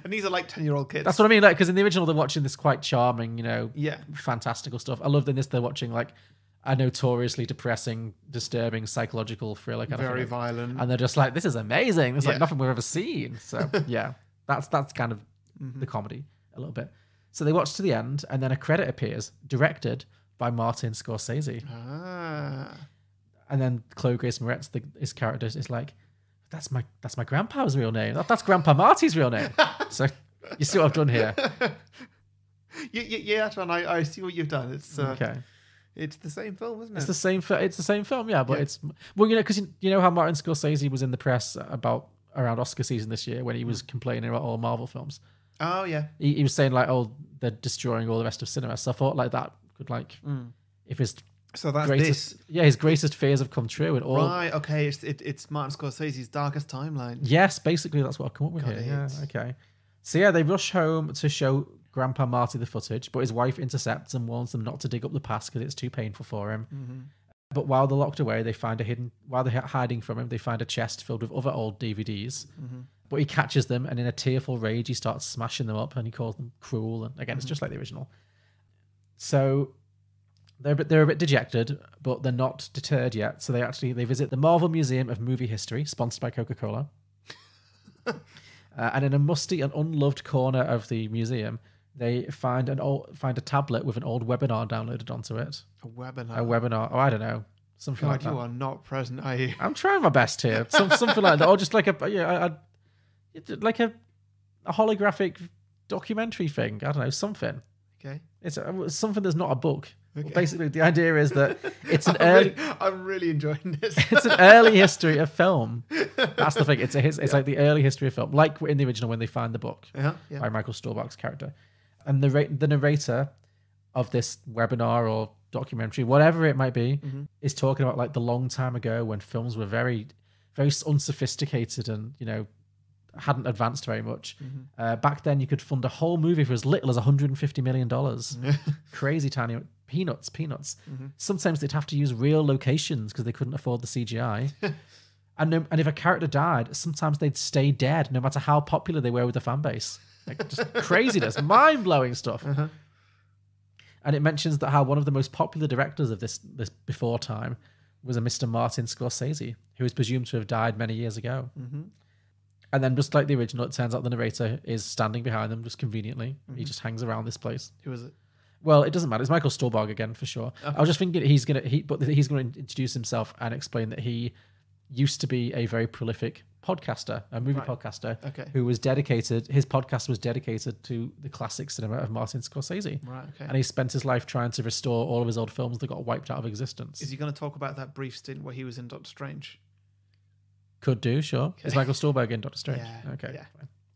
Speaker 2: And these are like 10-year-old kids.
Speaker 1: That's what I mean, like, because in the original they're watching this quite charming,
Speaker 2: Yeah.
Speaker 1: fantastical stuff. I love that in this they're watching like a notoriously depressing, disturbing, psychological thriller kind of
Speaker 2: Very
Speaker 1: thing.
Speaker 2: violent.
Speaker 1: And they're just like, this is amazing. It's like nothing we've ever seen. So yeah, that's kind of the comedy a little bit. So they watch to the end, and then a credit appears, directed by Martin Scorcese. And then Chloe Grace Moretz, his character, is like, that's my grandpa's real name. That's Grandpa Marty's real name. So you see what I've done here.
Speaker 2: Yeah, Tron, I see what you've done. It's
Speaker 1: okay.
Speaker 2: It's the same film, isn't it?
Speaker 1: It's the same. It's the same film, yeah. But it's because you know how Martin Scorsese was in the press around Oscar season this year when he was complaining about all Marvel films.
Speaker 2: Oh yeah.
Speaker 1: He was saying like, oh, they're destroying all the rest of cinema. So I thought like that could if his his greatest fears have come true and all.
Speaker 2: Right. Okay. It's Martin Scorsese's darkest timeline.
Speaker 1: Yes, basically that's what I've come up with here. Yeah. Okay. So yeah, they rush home to show Grandpa Marty the footage, but his wife intercepts and warns them not to dig up the past because it's too painful for him. But while they're locked away, while they're hiding from him, they find a chest filled with other old DVDs. But he catches them, and in a tearful rage, he starts smashing them up, and he calls them cruel. And again, it's just like the original. So they're a bit dejected, but they're not deterred yet. So they visit the Marvel Museum of Movie History, sponsored by Coca-Cola. And in a musty and unloved corner of the museum, they find a tablet with an old webinar downloaded onto it.
Speaker 2: A webinar.
Speaker 1: A webinar. Oh, I don't know. Something like that.
Speaker 2: You are not present, are you?
Speaker 1: I'm trying my best here. Something like that, or just like a holographic documentary thing. I don't know, something.
Speaker 2: Okay.
Speaker 1: It's something that's not a book. Okay. Well, basically, the idea is that it's an
Speaker 2: I'm really enjoying this.
Speaker 1: It's an early history of film. That's the thing. It's like the early history of film, like in the original when they find the book by Michael Stuhlbarg's character, and the narrator of this webinar or documentary, whatever it might be, is talking about like the long time ago when films were very, very unsophisticated and hadn't advanced very much. Back then, you could fund a whole movie for as little as $150 million. Crazy tiny peanuts. Sometimes they'd have to use real locations because they couldn't afford the CGI. and if a character died, sometimes they'd stay dead no matter how popular they were with the fan base. Like just craziness, mind-blowing stuff. And it mentions that how one of the most popular directors of this before time was a Mr. Martin Scorsese, who is presumed to have died many years ago. And then just like the original, it turns out the narrator is standing behind them just conveniently. He just hangs around this place.
Speaker 2: Who is it?
Speaker 1: Well, it doesn't matter. It's Michael Stuhlbarg again for sure. I was just thinking he's going to introduce himself and explain that he used to be a very prolific podcaster, a movie podcaster, who was dedicated. His podcast was dedicated to the classic cinema of Martin Scorsese.
Speaker 2: Right. Okay.
Speaker 1: And he spent his life trying to restore all of his old films that got wiped out of existence.
Speaker 2: Is he going to talk about that brief stint where he was in Doctor Strange?
Speaker 1: Could do, sure. Okay. Is Michael Stuhlbarg in Doctor Strange?
Speaker 2: Yeah.
Speaker 1: Okay.
Speaker 2: Yeah.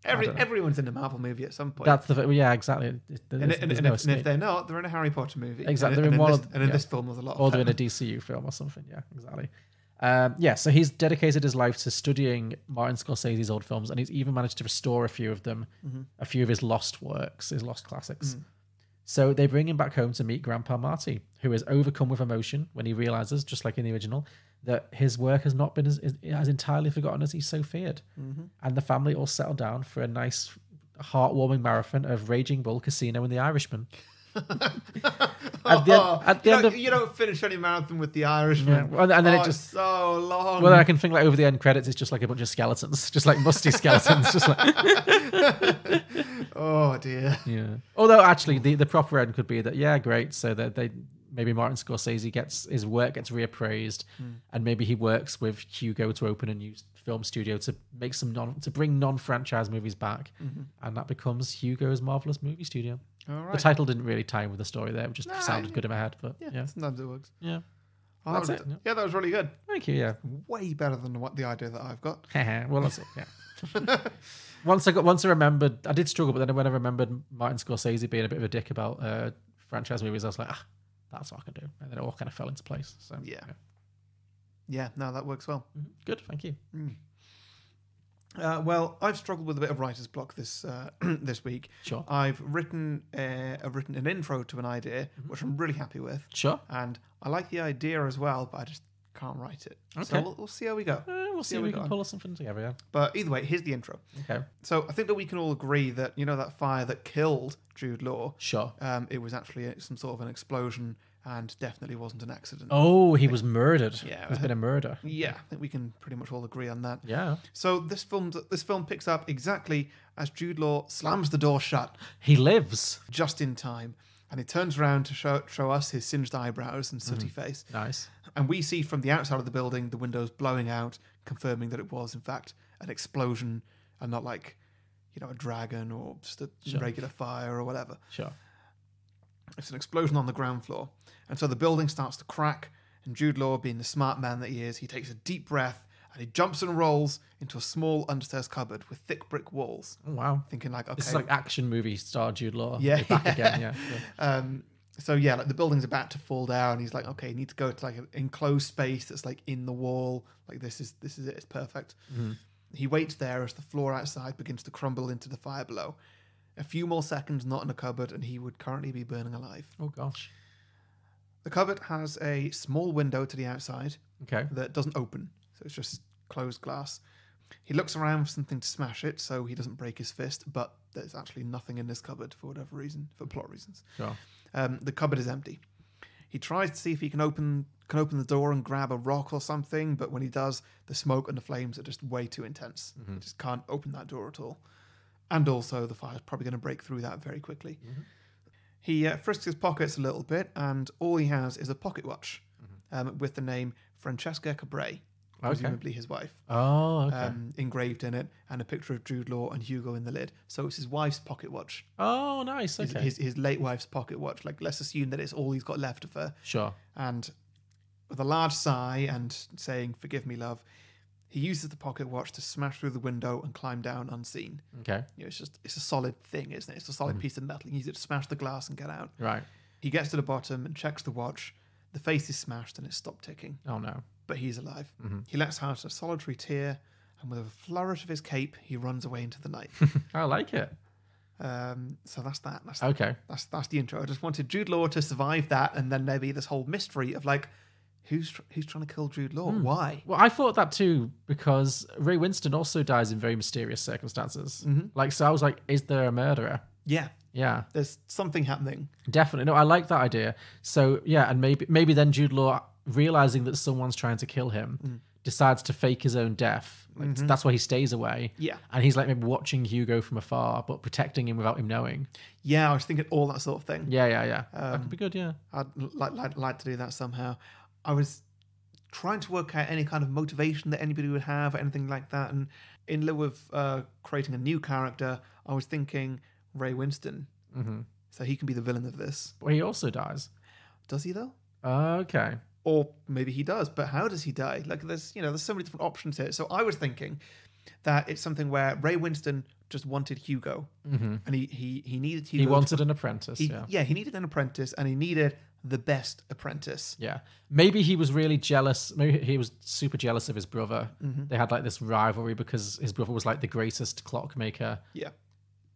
Speaker 2: Everyone's in a Marvel movie at some point.
Speaker 1: That's yeah, exactly.
Speaker 2: And if they're not, they're in a Harry Potter movie.
Speaker 1: Exactly.
Speaker 2: And in this film, there's a lot of
Speaker 1: or they're in a DCU film or something. Yeah, exactly. So he's dedicated his life to studying Martin Scorsese's old films, and he's even managed to restore a few of them, a few of his lost works, his lost classics. So they bring him back home to meet Grandpa Marty, who is overcome with emotion when he realizes, just like in the original, that his work has not been as entirely forgotten as he so feared. And the family all settle down for a nice, heartwarming marathon of Raging Bull, Casino, and The Irishman.
Speaker 2: You don't finish any marathon with The Irishman.
Speaker 1: Yeah. And then it just
Speaker 2: so long.
Speaker 1: Well, I can think like over the end credits, it's just like a bunch of skeletons, just like musty skeletons, just like.
Speaker 2: Oh dear.
Speaker 1: Yeah. Although actually, the proper end could be that. Yeah, great. So that maybe Martin Scorsese his work gets reappraised, and maybe he works with Hugo to open a new film studio to make to bring non-franchise movies back, and that becomes Hugo's marvelous movie studio.
Speaker 2: All right.
Speaker 1: The title didn't really tie in with the story there. It just sounded good in my head. But yeah.
Speaker 2: Sometimes it works.
Speaker 1: Yeah.
Speaker 2: Oh,
Speaker 1: That's
Speaker 2: that was,
Speaker 1: it.
Speaker 2: yeah, that was really good.
Speaker 1: Thank you, yeah.
Speaker 2: Way better than what the idea that I've got.
Speaker 1: Well, that's it, yeah. Once I remembered, I did struggle, but then when I remembered Martin Scorsese being a bit of a dick about franchise movies, I was like, that's what I can do. And then it all kind of fell into place. So
Speaker 2: Yeah, no, that works well.
Speaker 1: Good, thank you.
Speaker 2: Well, I've struggled with a bit of writer's block this this week.
Speaker 1: Sure.
Speaker 2: I've written an intro to an idea, which I'm really happy with.
Speaker 1: Sure.
Speaker 2: And I like the idea as well, but I just can't write it.
Speaker 1: Okay.
Speaker 2: So we'll see how we go.
Speaker 1: We'll see if we can pull something together, yeah.
Speaker 2: But either way, here's the intro.
Speaker 1: Okay.
Speaker 2: So I think that we can all agree that, that fire that killed Jude Law,
Speaker 1: sure,
Speaker 2: it was actually some sort of an explosion and definitely wasn't an accident.
Speaker 1: Oh, he was murdered.
Speaker 2: Yeah.
Speaker 1: There's been a murder.
Speaker 2: Yeah, I think we can pretty much all agree on that.
Speaker 1: Yeah.
Speaker 2: So this film picks up exactly as Jude Law slams the door shut.
Speaker 1: He lives.
Speaker 2: Just in time. And he turns around to show us his singed eyebrows and sooty face.
Speaker 1: Nice.
Speaker 2: And we see from the outside of the building the windows blowing out, confirming that it was, in fact, an explosion and not like, a dragon or just a regular fire or whatever.
Speaker 1: Sure.
Speaker 2: It's an explosion on the ground floor. And so the building starts to crack, and Jude Law, being the smart man that he is, he takes a deep breath and he jumps and rolls into a small understairs cupboard with thick brick walls.
Speaker 1: Oh, wow.
Speaker 2: Thinking like, okay.
Speaker 1: This is like action movie star Jude Law.
Speaker 2: Yeah.
Speaker 1: Back again, yeah.
Speaker 2: So yeah, like the building's about to fall down. He's like, okay, you need to go to like an enclosed space that's like in the wall. Like this is it. It's perfect.
Speaker 1: Mm-hmm.
Speaker 2: He waits there as the floor outside begins to crumble into the fire below. A few more seconds, not in a cupboard, and he would currently be burning alive.
Speaker 1: Oh gosh.
Speaker 2: The cupboard has a small window to the outside.
Speaker 1: Okay.
Speaker 2: That doesn't open, so it's just closed glass. He looks around for something to smash it, so he doesn't break his fist. But there's actually nothing in this cupboard for whatever reason, for plot reasons.
Speaker 1: Sure.
Speaker 2: The cupboard is empty. He tries to see if he can open the door and grab a rock or something, but when he does, the smoke and the flames are just way too intense.
Speaker 1: Mm-hmm.
Speaker 2: He just can't open that door at all. And also, the fire's probably going to break through that very quickly.
Speaker 1: Mm-hmm.
Speaker 2: He frisks his pockets a little bit, and all he has is a pocket watch with the name Francesca Cabray, presumably his wife.
Speaker 1: Oh, okay.
Speaker 2: Engraved in it, and a picture of Jude Law and Hugo in the lid. So it's his wife's pocket watch.
Speaker 1: Oh, nice. Okay.
Speaker 2: His late wife's pocket watch. Like, let's assume that it's all he's got left of her.
Speaker 1: Sure.
Speaker 2: And with a large sigh and saying, "Forgive me, love," he uses the pocket watch to smash through the window and climb down unseen.
Speaker 1: Okay.
Speaker 2: It's a solid thing, isn't it? It's a solid piece of metal. You use it to smash the glass and get out.
Speaker 1: Right.
Speaker 2: He gets to the bottom and checks the watch. The face is smashed and it's stopped ticking.
Speaker 1: Oh, no.
Speaker 2: But he's alive.
Speaker 1: Mm-hmm.
Speaker 2: He lets out a solitary tear, and with a flourish of his cape, he runs away into the night.
Speaker 1: I like it.
Speaker 2: So that's that.
Speaker 1: Okay.
Speaker 2: That's the intro. I just wanted Jude Law to survive that, and then maybe this whole mystery of like, who's trying to kill Jude Law? Why?
Speaker 1: Well, I thought that too, because Ray Winston also dies in very mysterious circumstances.
Speaker 2: Mm-hmm.
Speaker 1: Like, so I was like, is there a murderer?
Speaker 2: Yeah.
Speaker 1: Yeah.
Speaker 2: There's something happening.
Speaker 1: Definitely. No, I like that idea. So yeah, and maybe then Jude Law, realizing that someone's trying to kill him, decides to fake his own death. Like, that's why he stays away.
Speaker 2: Yeah.
Speaker 1: And he's like maybe watching Hugo from afar, but protecting him without him knowing.
Speaker 2: Yeah, I was thinking all that sort of thing.
Speaker 1: Yeah. That could be good, yeah.
Speaker 2: I'd like to do that somehow. I was trying to work out any kind of motivation that anybody would have, anything like that. And in lieu of creating a new character, I was thinking Ray Winston. Mm-hmm. So he can be the villain of this.
Speaker 1: Well, he also dies.
Speaker 2: Does he, though?
Speaker 1: Okay.
Speaker 2: Or maybe he does, but how does he die? Like, there's so many different options here. So I was thinking that it's something where Ray Winston just wanted Hugo. Mm-hmm. And he needed Hugo.
Speaker 1: He wanted an apprentice,
Speaker 2: he needed an apprentice, and he needed the best apprentice.
Speaker 1: Yeah. Maybe he was really jealous. Maybe he was super jealous of his brother.
Speaker 2: Mm-hmm.
Speaker 1: They had like this rivalry because his brother was like the greatest clockmaker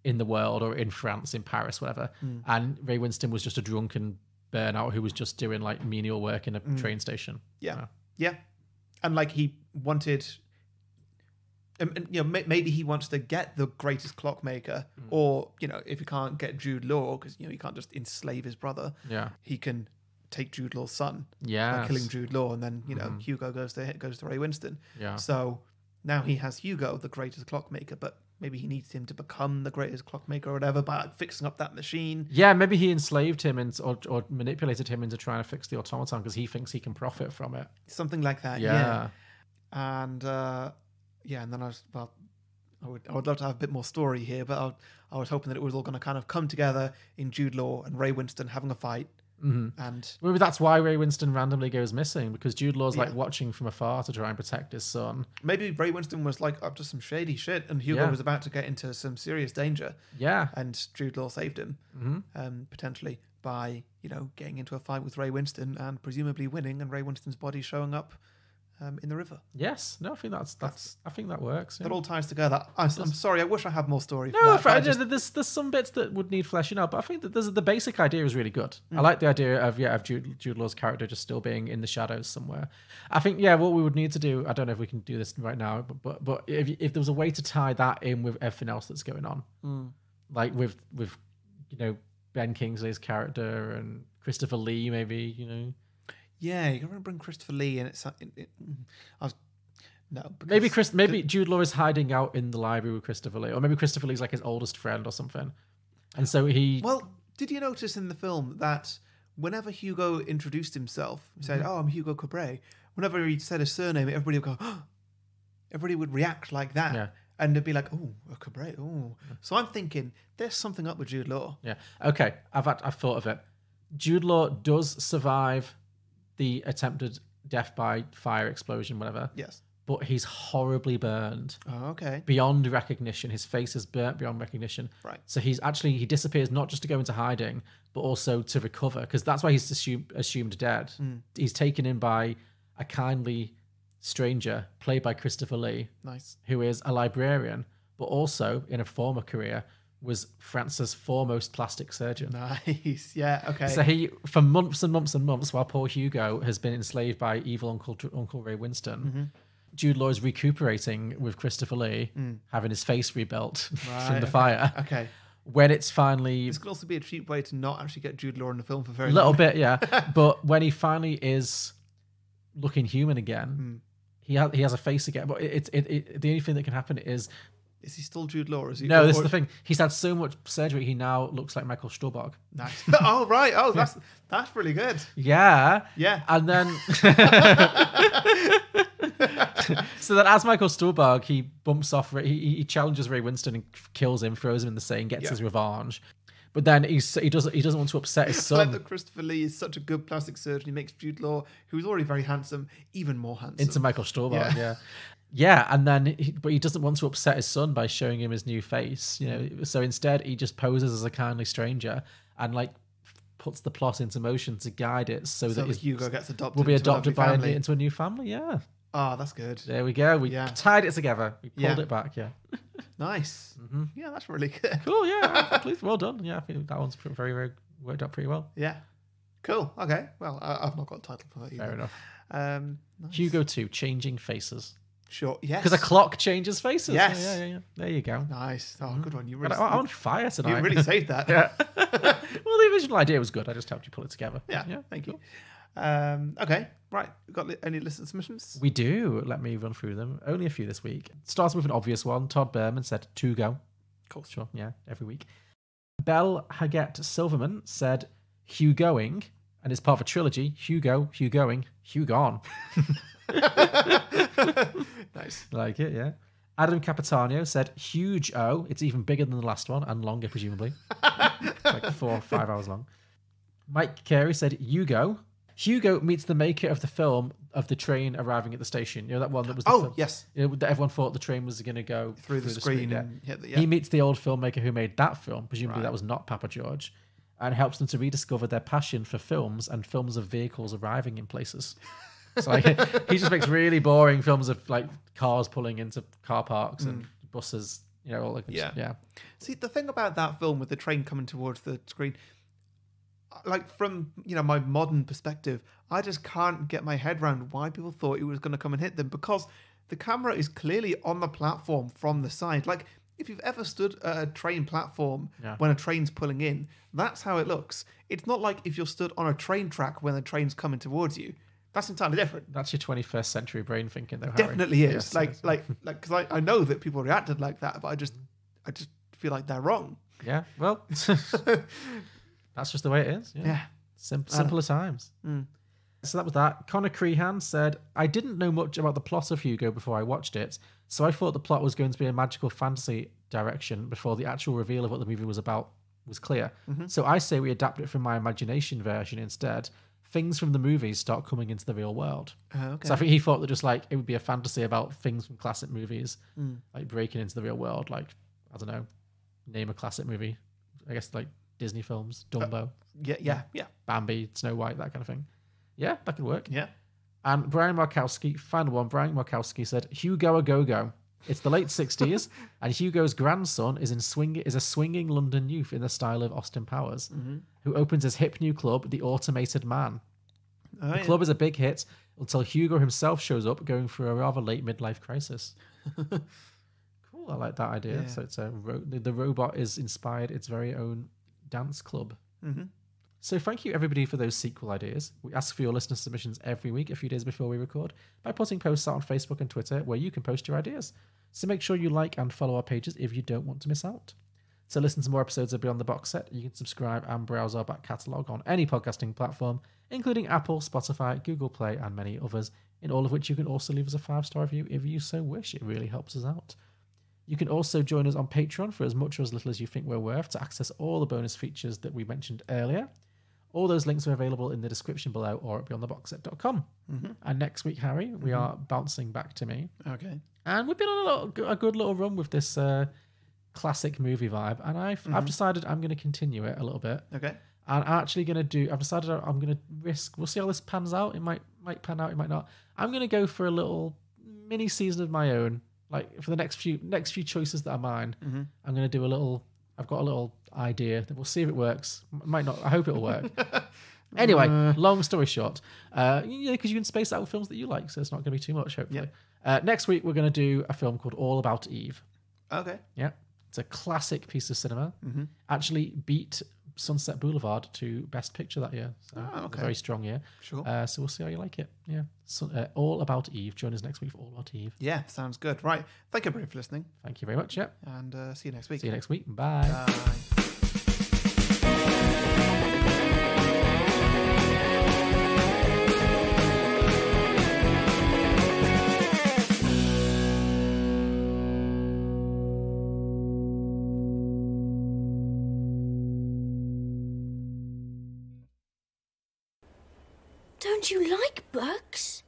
Speaker 1: in the world, or in France, in Paris, whatever. And Ray Winston was just a drunken burnout who was just doing like menial work in a train station.
Speaker 2: Yeah. And like he wanted, maybe he wants to get the greatest clockmaker, or if he can't get Jude Law, because he can't just enslave his brother.
Speaker 1: Yeah,
Speaker 2: he can take Jude Law's son.
Speaker 1: Yeah,
Speaker 2: by killing Jude Law, and then Hugo goes to Ray Winston.
Speaker 1: Yeah.
Speaker 2: So now he has Hugo, the greatest clockmaker, but maybe he needs him to become the greatest clockmaker or whatever by fixing up that machine.
Speaker 1: Yeah, maybe he enslaved him or manipulated him into trying to fix the automaton because he thinks he can profit from it.
Speaker 2: Something like that.
Speaker 1: Yeah.
Speaker 2: And and then I I would love to have a bit more story here, but I was hoping that it was all going to kind of come together in Jude Law and Ray Winston having a fight. And
Speaker 1: maybe that's why Ray Winston randomly goes missing, because Jude Law's like watching from afar to try and protect his son.
Speaker 2: Maybe Ray Winston was like up to some shady shit, and Hugo was about to get into some serious danger.
Speaker 1: Yeah,
Speaker 2: and Jude Law saved him, potentially by getting into a fight with Ray Winston and presumably winning, and Ray Winston's body showing up in the river.
Speaker 1: Yes, no, I think I think that works. Yeah.
Speaker 2: That all ties together. I'm sorry, I wish I had more story.
Speaker 1: No, there's some bits that would need fleshing out, but I think that the basic idea is really good. I like the idea of Jude Law's character just still being in the shadows somewhere. I think what we would need to do, I don't know if we can do this right now, but if there was a way to tie that in with everything else that's going on, like with Ben Kingsley's character and Christopher Lee, maybe
Speaker 2: Yeah, you're going to bring Christopher Lee, and
Speaker 1: maybe Jude Law is hiding out in the library with Christopher Lee, or maybe Christopher Lee's like his oldest friend or something, and so he.
Speaker 2: Well, did you notice in the film that whenever Hugo introduced himself, he said, "Oh, I'm Hugo Cabret." Whenever he said his surname, everybody would go, "Oh!" Everybody would react like that.
Speaker 1: Yeah.
Speaker 2: And they'd be like, "Oh, a Cabret, oh." So I'm thinking there's something up with Jude Law.
Speaker 1: Yeah. Okay. I've thought of it. Jude Law does survive the attempted death by fire, explosion, whatever.
Speaker 2: Yes.
Speaker 1: But he's horribly burned.
Speaker 2: Oh, okay.
Speaker 1: Beyond recognition. His face is burnt beyond recognition.
Speaker 2: Right.
Speaker 1: So he disappears not just to go into hiding, but also to recover, because that's why he's assumed dead. He's taken in by a kindly stranger played by Christopher Lee.
Speaker 2: Nice.
Speaker 1: Who is a librarian, but also in a former career was France's foremost plastic surgeon.
Speaker 2: Nice. Yeah, okay.
Speaker 1: So he, for months and months and months, while poor Hugo has been enslaved by evil Uncle Ray Winston, Jude Law is recuperating with Christopher Lee, having his face rebuilt from the fire.
Speaker 2: Okay.
Speaker 1: When it's finally...
Speaker 2: This could also be a cheap way to not actually get Jude Law in the film for very long.
Speaker 1: A little bit, yeah. But when he finally is looking human again, he has a face again. But the only thing that can happen is...
Speaker 2: Is he still Jude Law? Is he?
Speaker 1: No, this is the thing. He's had so much surgery, he now looks like Michael Stuhlbarg.
Speaker 2: Nice. Oh, right. Oh, that's really good.
Speaker 1: Yeah.
Speaker 2: Yeah.
Speaker 1: And then... so that as Michael Stuhlbarg, he bumps off... He challenges Ray Winston and kills him, throws him in the sea, gets his revenge. But then he doesn't want to upset his son.
Speaker 2: I like that Christopher Lee is such a good plastic surgeon. He makes Jude Law, who's already very handsome, even more handsome.
Speaker 1: Into Michael Stuhlbarg, yeah. Yeah, and then, but he doesn't want to upset his son by showing him his new face, So instead, he just poses as a kindly stranger and puts the plot into motion to guide it so that
Speaker 2: Hugo gets adopted.
Speaker 1: Will be adopted into a new family. Yeah.
Speaker 2: Oh, that's good.
Speaker 1: There we go. We tied it together. We pulled it back. Yeah.
Speaker 2: Nice. Yeah, that's really good.
Speaker 1: Cool. Yeah. Please, well done. Yeah, I think that one's very, very worked out pretty well.
Speaker 2: Yeah. Cool. Okay. Well, I've not got a title for that either.
Speaker 1: Fair enough.
Speaker 2: Nice.
Speaker 1: Hugo 2, Changing Faces.
Speaker 2: Sure. Yes.
Speaker 1: Because a clock changes faces.
Speaker 2: Yes.
Speaker 1: Yeah. There you go.
Speaker 2: Nice. Oh, good one. You really.
Speaker 1: I'm on fire tonight.
Speaker 2: You really saved that.
Speaker 1: Yeah. Well, the original idea was good. I just helped you pull it together.
Speaker 2: Yeah. Thank you. Okay. Right. We've got any listener submissions?
Speaker 1: We do. Let me run through them. Only a few this week. Starting with an obvious one. Todd Berman said to go.
Speaker 2: Cool.
Speaker 1: Sure. Yeah. Every week. Belle Haggett Silverman said Hugoing, and it's part of a trilogy. Hugo, Hugoing, Hugon.
Speaker 2: Nice.
Speaker 1: Like it, yeah. Adam Capitano said huge O. It's even bigger than the last one and longer, presumably. Like 4 or 5 hours long. Mike Carey said Hugo. Hugo meets the maker of the film of the train arriving at the station. That one that was the film.
Speaker 2: Yes.
Speaker 1: That everyone thought the train was going to go
Speaker 2: through the screen. And hit the,
Speaker 1: He meets the old filmmaker who made that film. Presumably that was not Papa George. And helps them to rediscover their passion for films and films of vehicles arriving in places. So he just makes really boring films of cars pulling into car parks and buses, all that. Yeah.
Speaker 2: See, the thing about that film with the train coming towards the screen, from my modern perspective, I just can't get my head around why people thought it was going to come and hit them, because the camera is clearly on the platform from the side. If you've ever stood at a train platform when a train's pulling in, that's how it looks. It's not like if you're stood on a train track when the train's coming towards you. That's entirely different.
Speaker 1: That's your 21st century brain thinking, though.
Speaker 2: Definitely
Speaker 1: Harry.
Speaker 2: is. Because I know that people reacted like that, but I just feel like they're wrong.
Speaker 1: Yeah. Well, that's just the way it is. Yeah. Simpler times. So that was that. Connor Crehan said, I didn't know much about the plot of Hugo before I watched it, so I thought the plot was going to be a magical fantasy direction before the actual reveal of what the movie was about was clear. So I say we adapt it from my imagination version instead. Things from the movies start coming into the real world.
Speaker 2: Okay.
Speaker 1: So I think he thought that just like it would be a fantasy about things from classic movies, like breaking into the real world. Like, I don't know, name a classic movie. I guess like Disney films, Dumbo.
Speaker 2: Yeah.
Speaker 1: Bambi, Snow White, that kind of thing. Yeah, that could work.
Speaker 2: Yeah.
Speaker 1: And Brian Markowski, fan one, Brian Markowski said, Hugo a go-go. It's the late 60s, and Hugo's grandson is a swinging London youth in the style of Austin Powers, who opens his hip new club, The Automated Man. The club is a big hit until Hugo himself shows up, going through a rather late midlife crisis. Cool, I like that idea.
Speaker 2: Yeah.
Speaker 1: So it's the robot is inspired its very own dance club. So thank you everybody for those sequel ideas. We ask for your listener submissions every week, a few days before we record, by putting posts out on Facebook and Twitter where you can post your ideas. So make sure you like and follow our pages if you don't want to miss out. To listen to more episodes of Beyond the Box Set, you can subscribe and browse our back catalogue on any podcasting platform, including Apple, Spotify, Google Play, and many others, in all of which you can also leave us a 5-star review if you so wish. It really helps us out. You can also join us on Patreon for as much or as little as you think we're worth to access all the bonus features that we mentioned earlier. All those links are available in the description below or at beyondtheboxset.com. And next week, Harry, we are bouncing back to me.
Speaker 2: Okay.
Speaker 1: And we've been on a good little run with this classic movie vibe. And I've decided I'm going to continue it a little bit.
Speaker 2: Okay.
Speaker 1: And I've decided I'm going to risk, we'll see how this pans out. It might pan out, it might not. I'm going to go for a little mini season of my own. Like for the next few choices that are mine, I'm going to do I've got a little idea that we'll see if it works. Might not. I hope it'll work. Anyway, long story short, because you can space out films that you like, so it's not going to be too much, hopefully. Next week, we're going to do a film called All About Eve.
Speaker 2: Okay.
Speaker 1: Yeah. It's a classic piece of cinema. Actually beat Sunset Boulevard to Best Picture that year. So a very strong year.
Speaker 2: Sure.
Speaker 1: So we'll see how you like it. Yeah. So, All About Eve. Join us next week for All About Eve.
Speaker 2: Yeah, sounds good. Right. Thank you, everybody, for listening.
Speaker 1: Thank you very much. Yeah.
Speaker 2: And see you next week.
Speaker 1: See you next week. Bye.
Speaker 2: Bye.
Speaker 5: Don't you like books?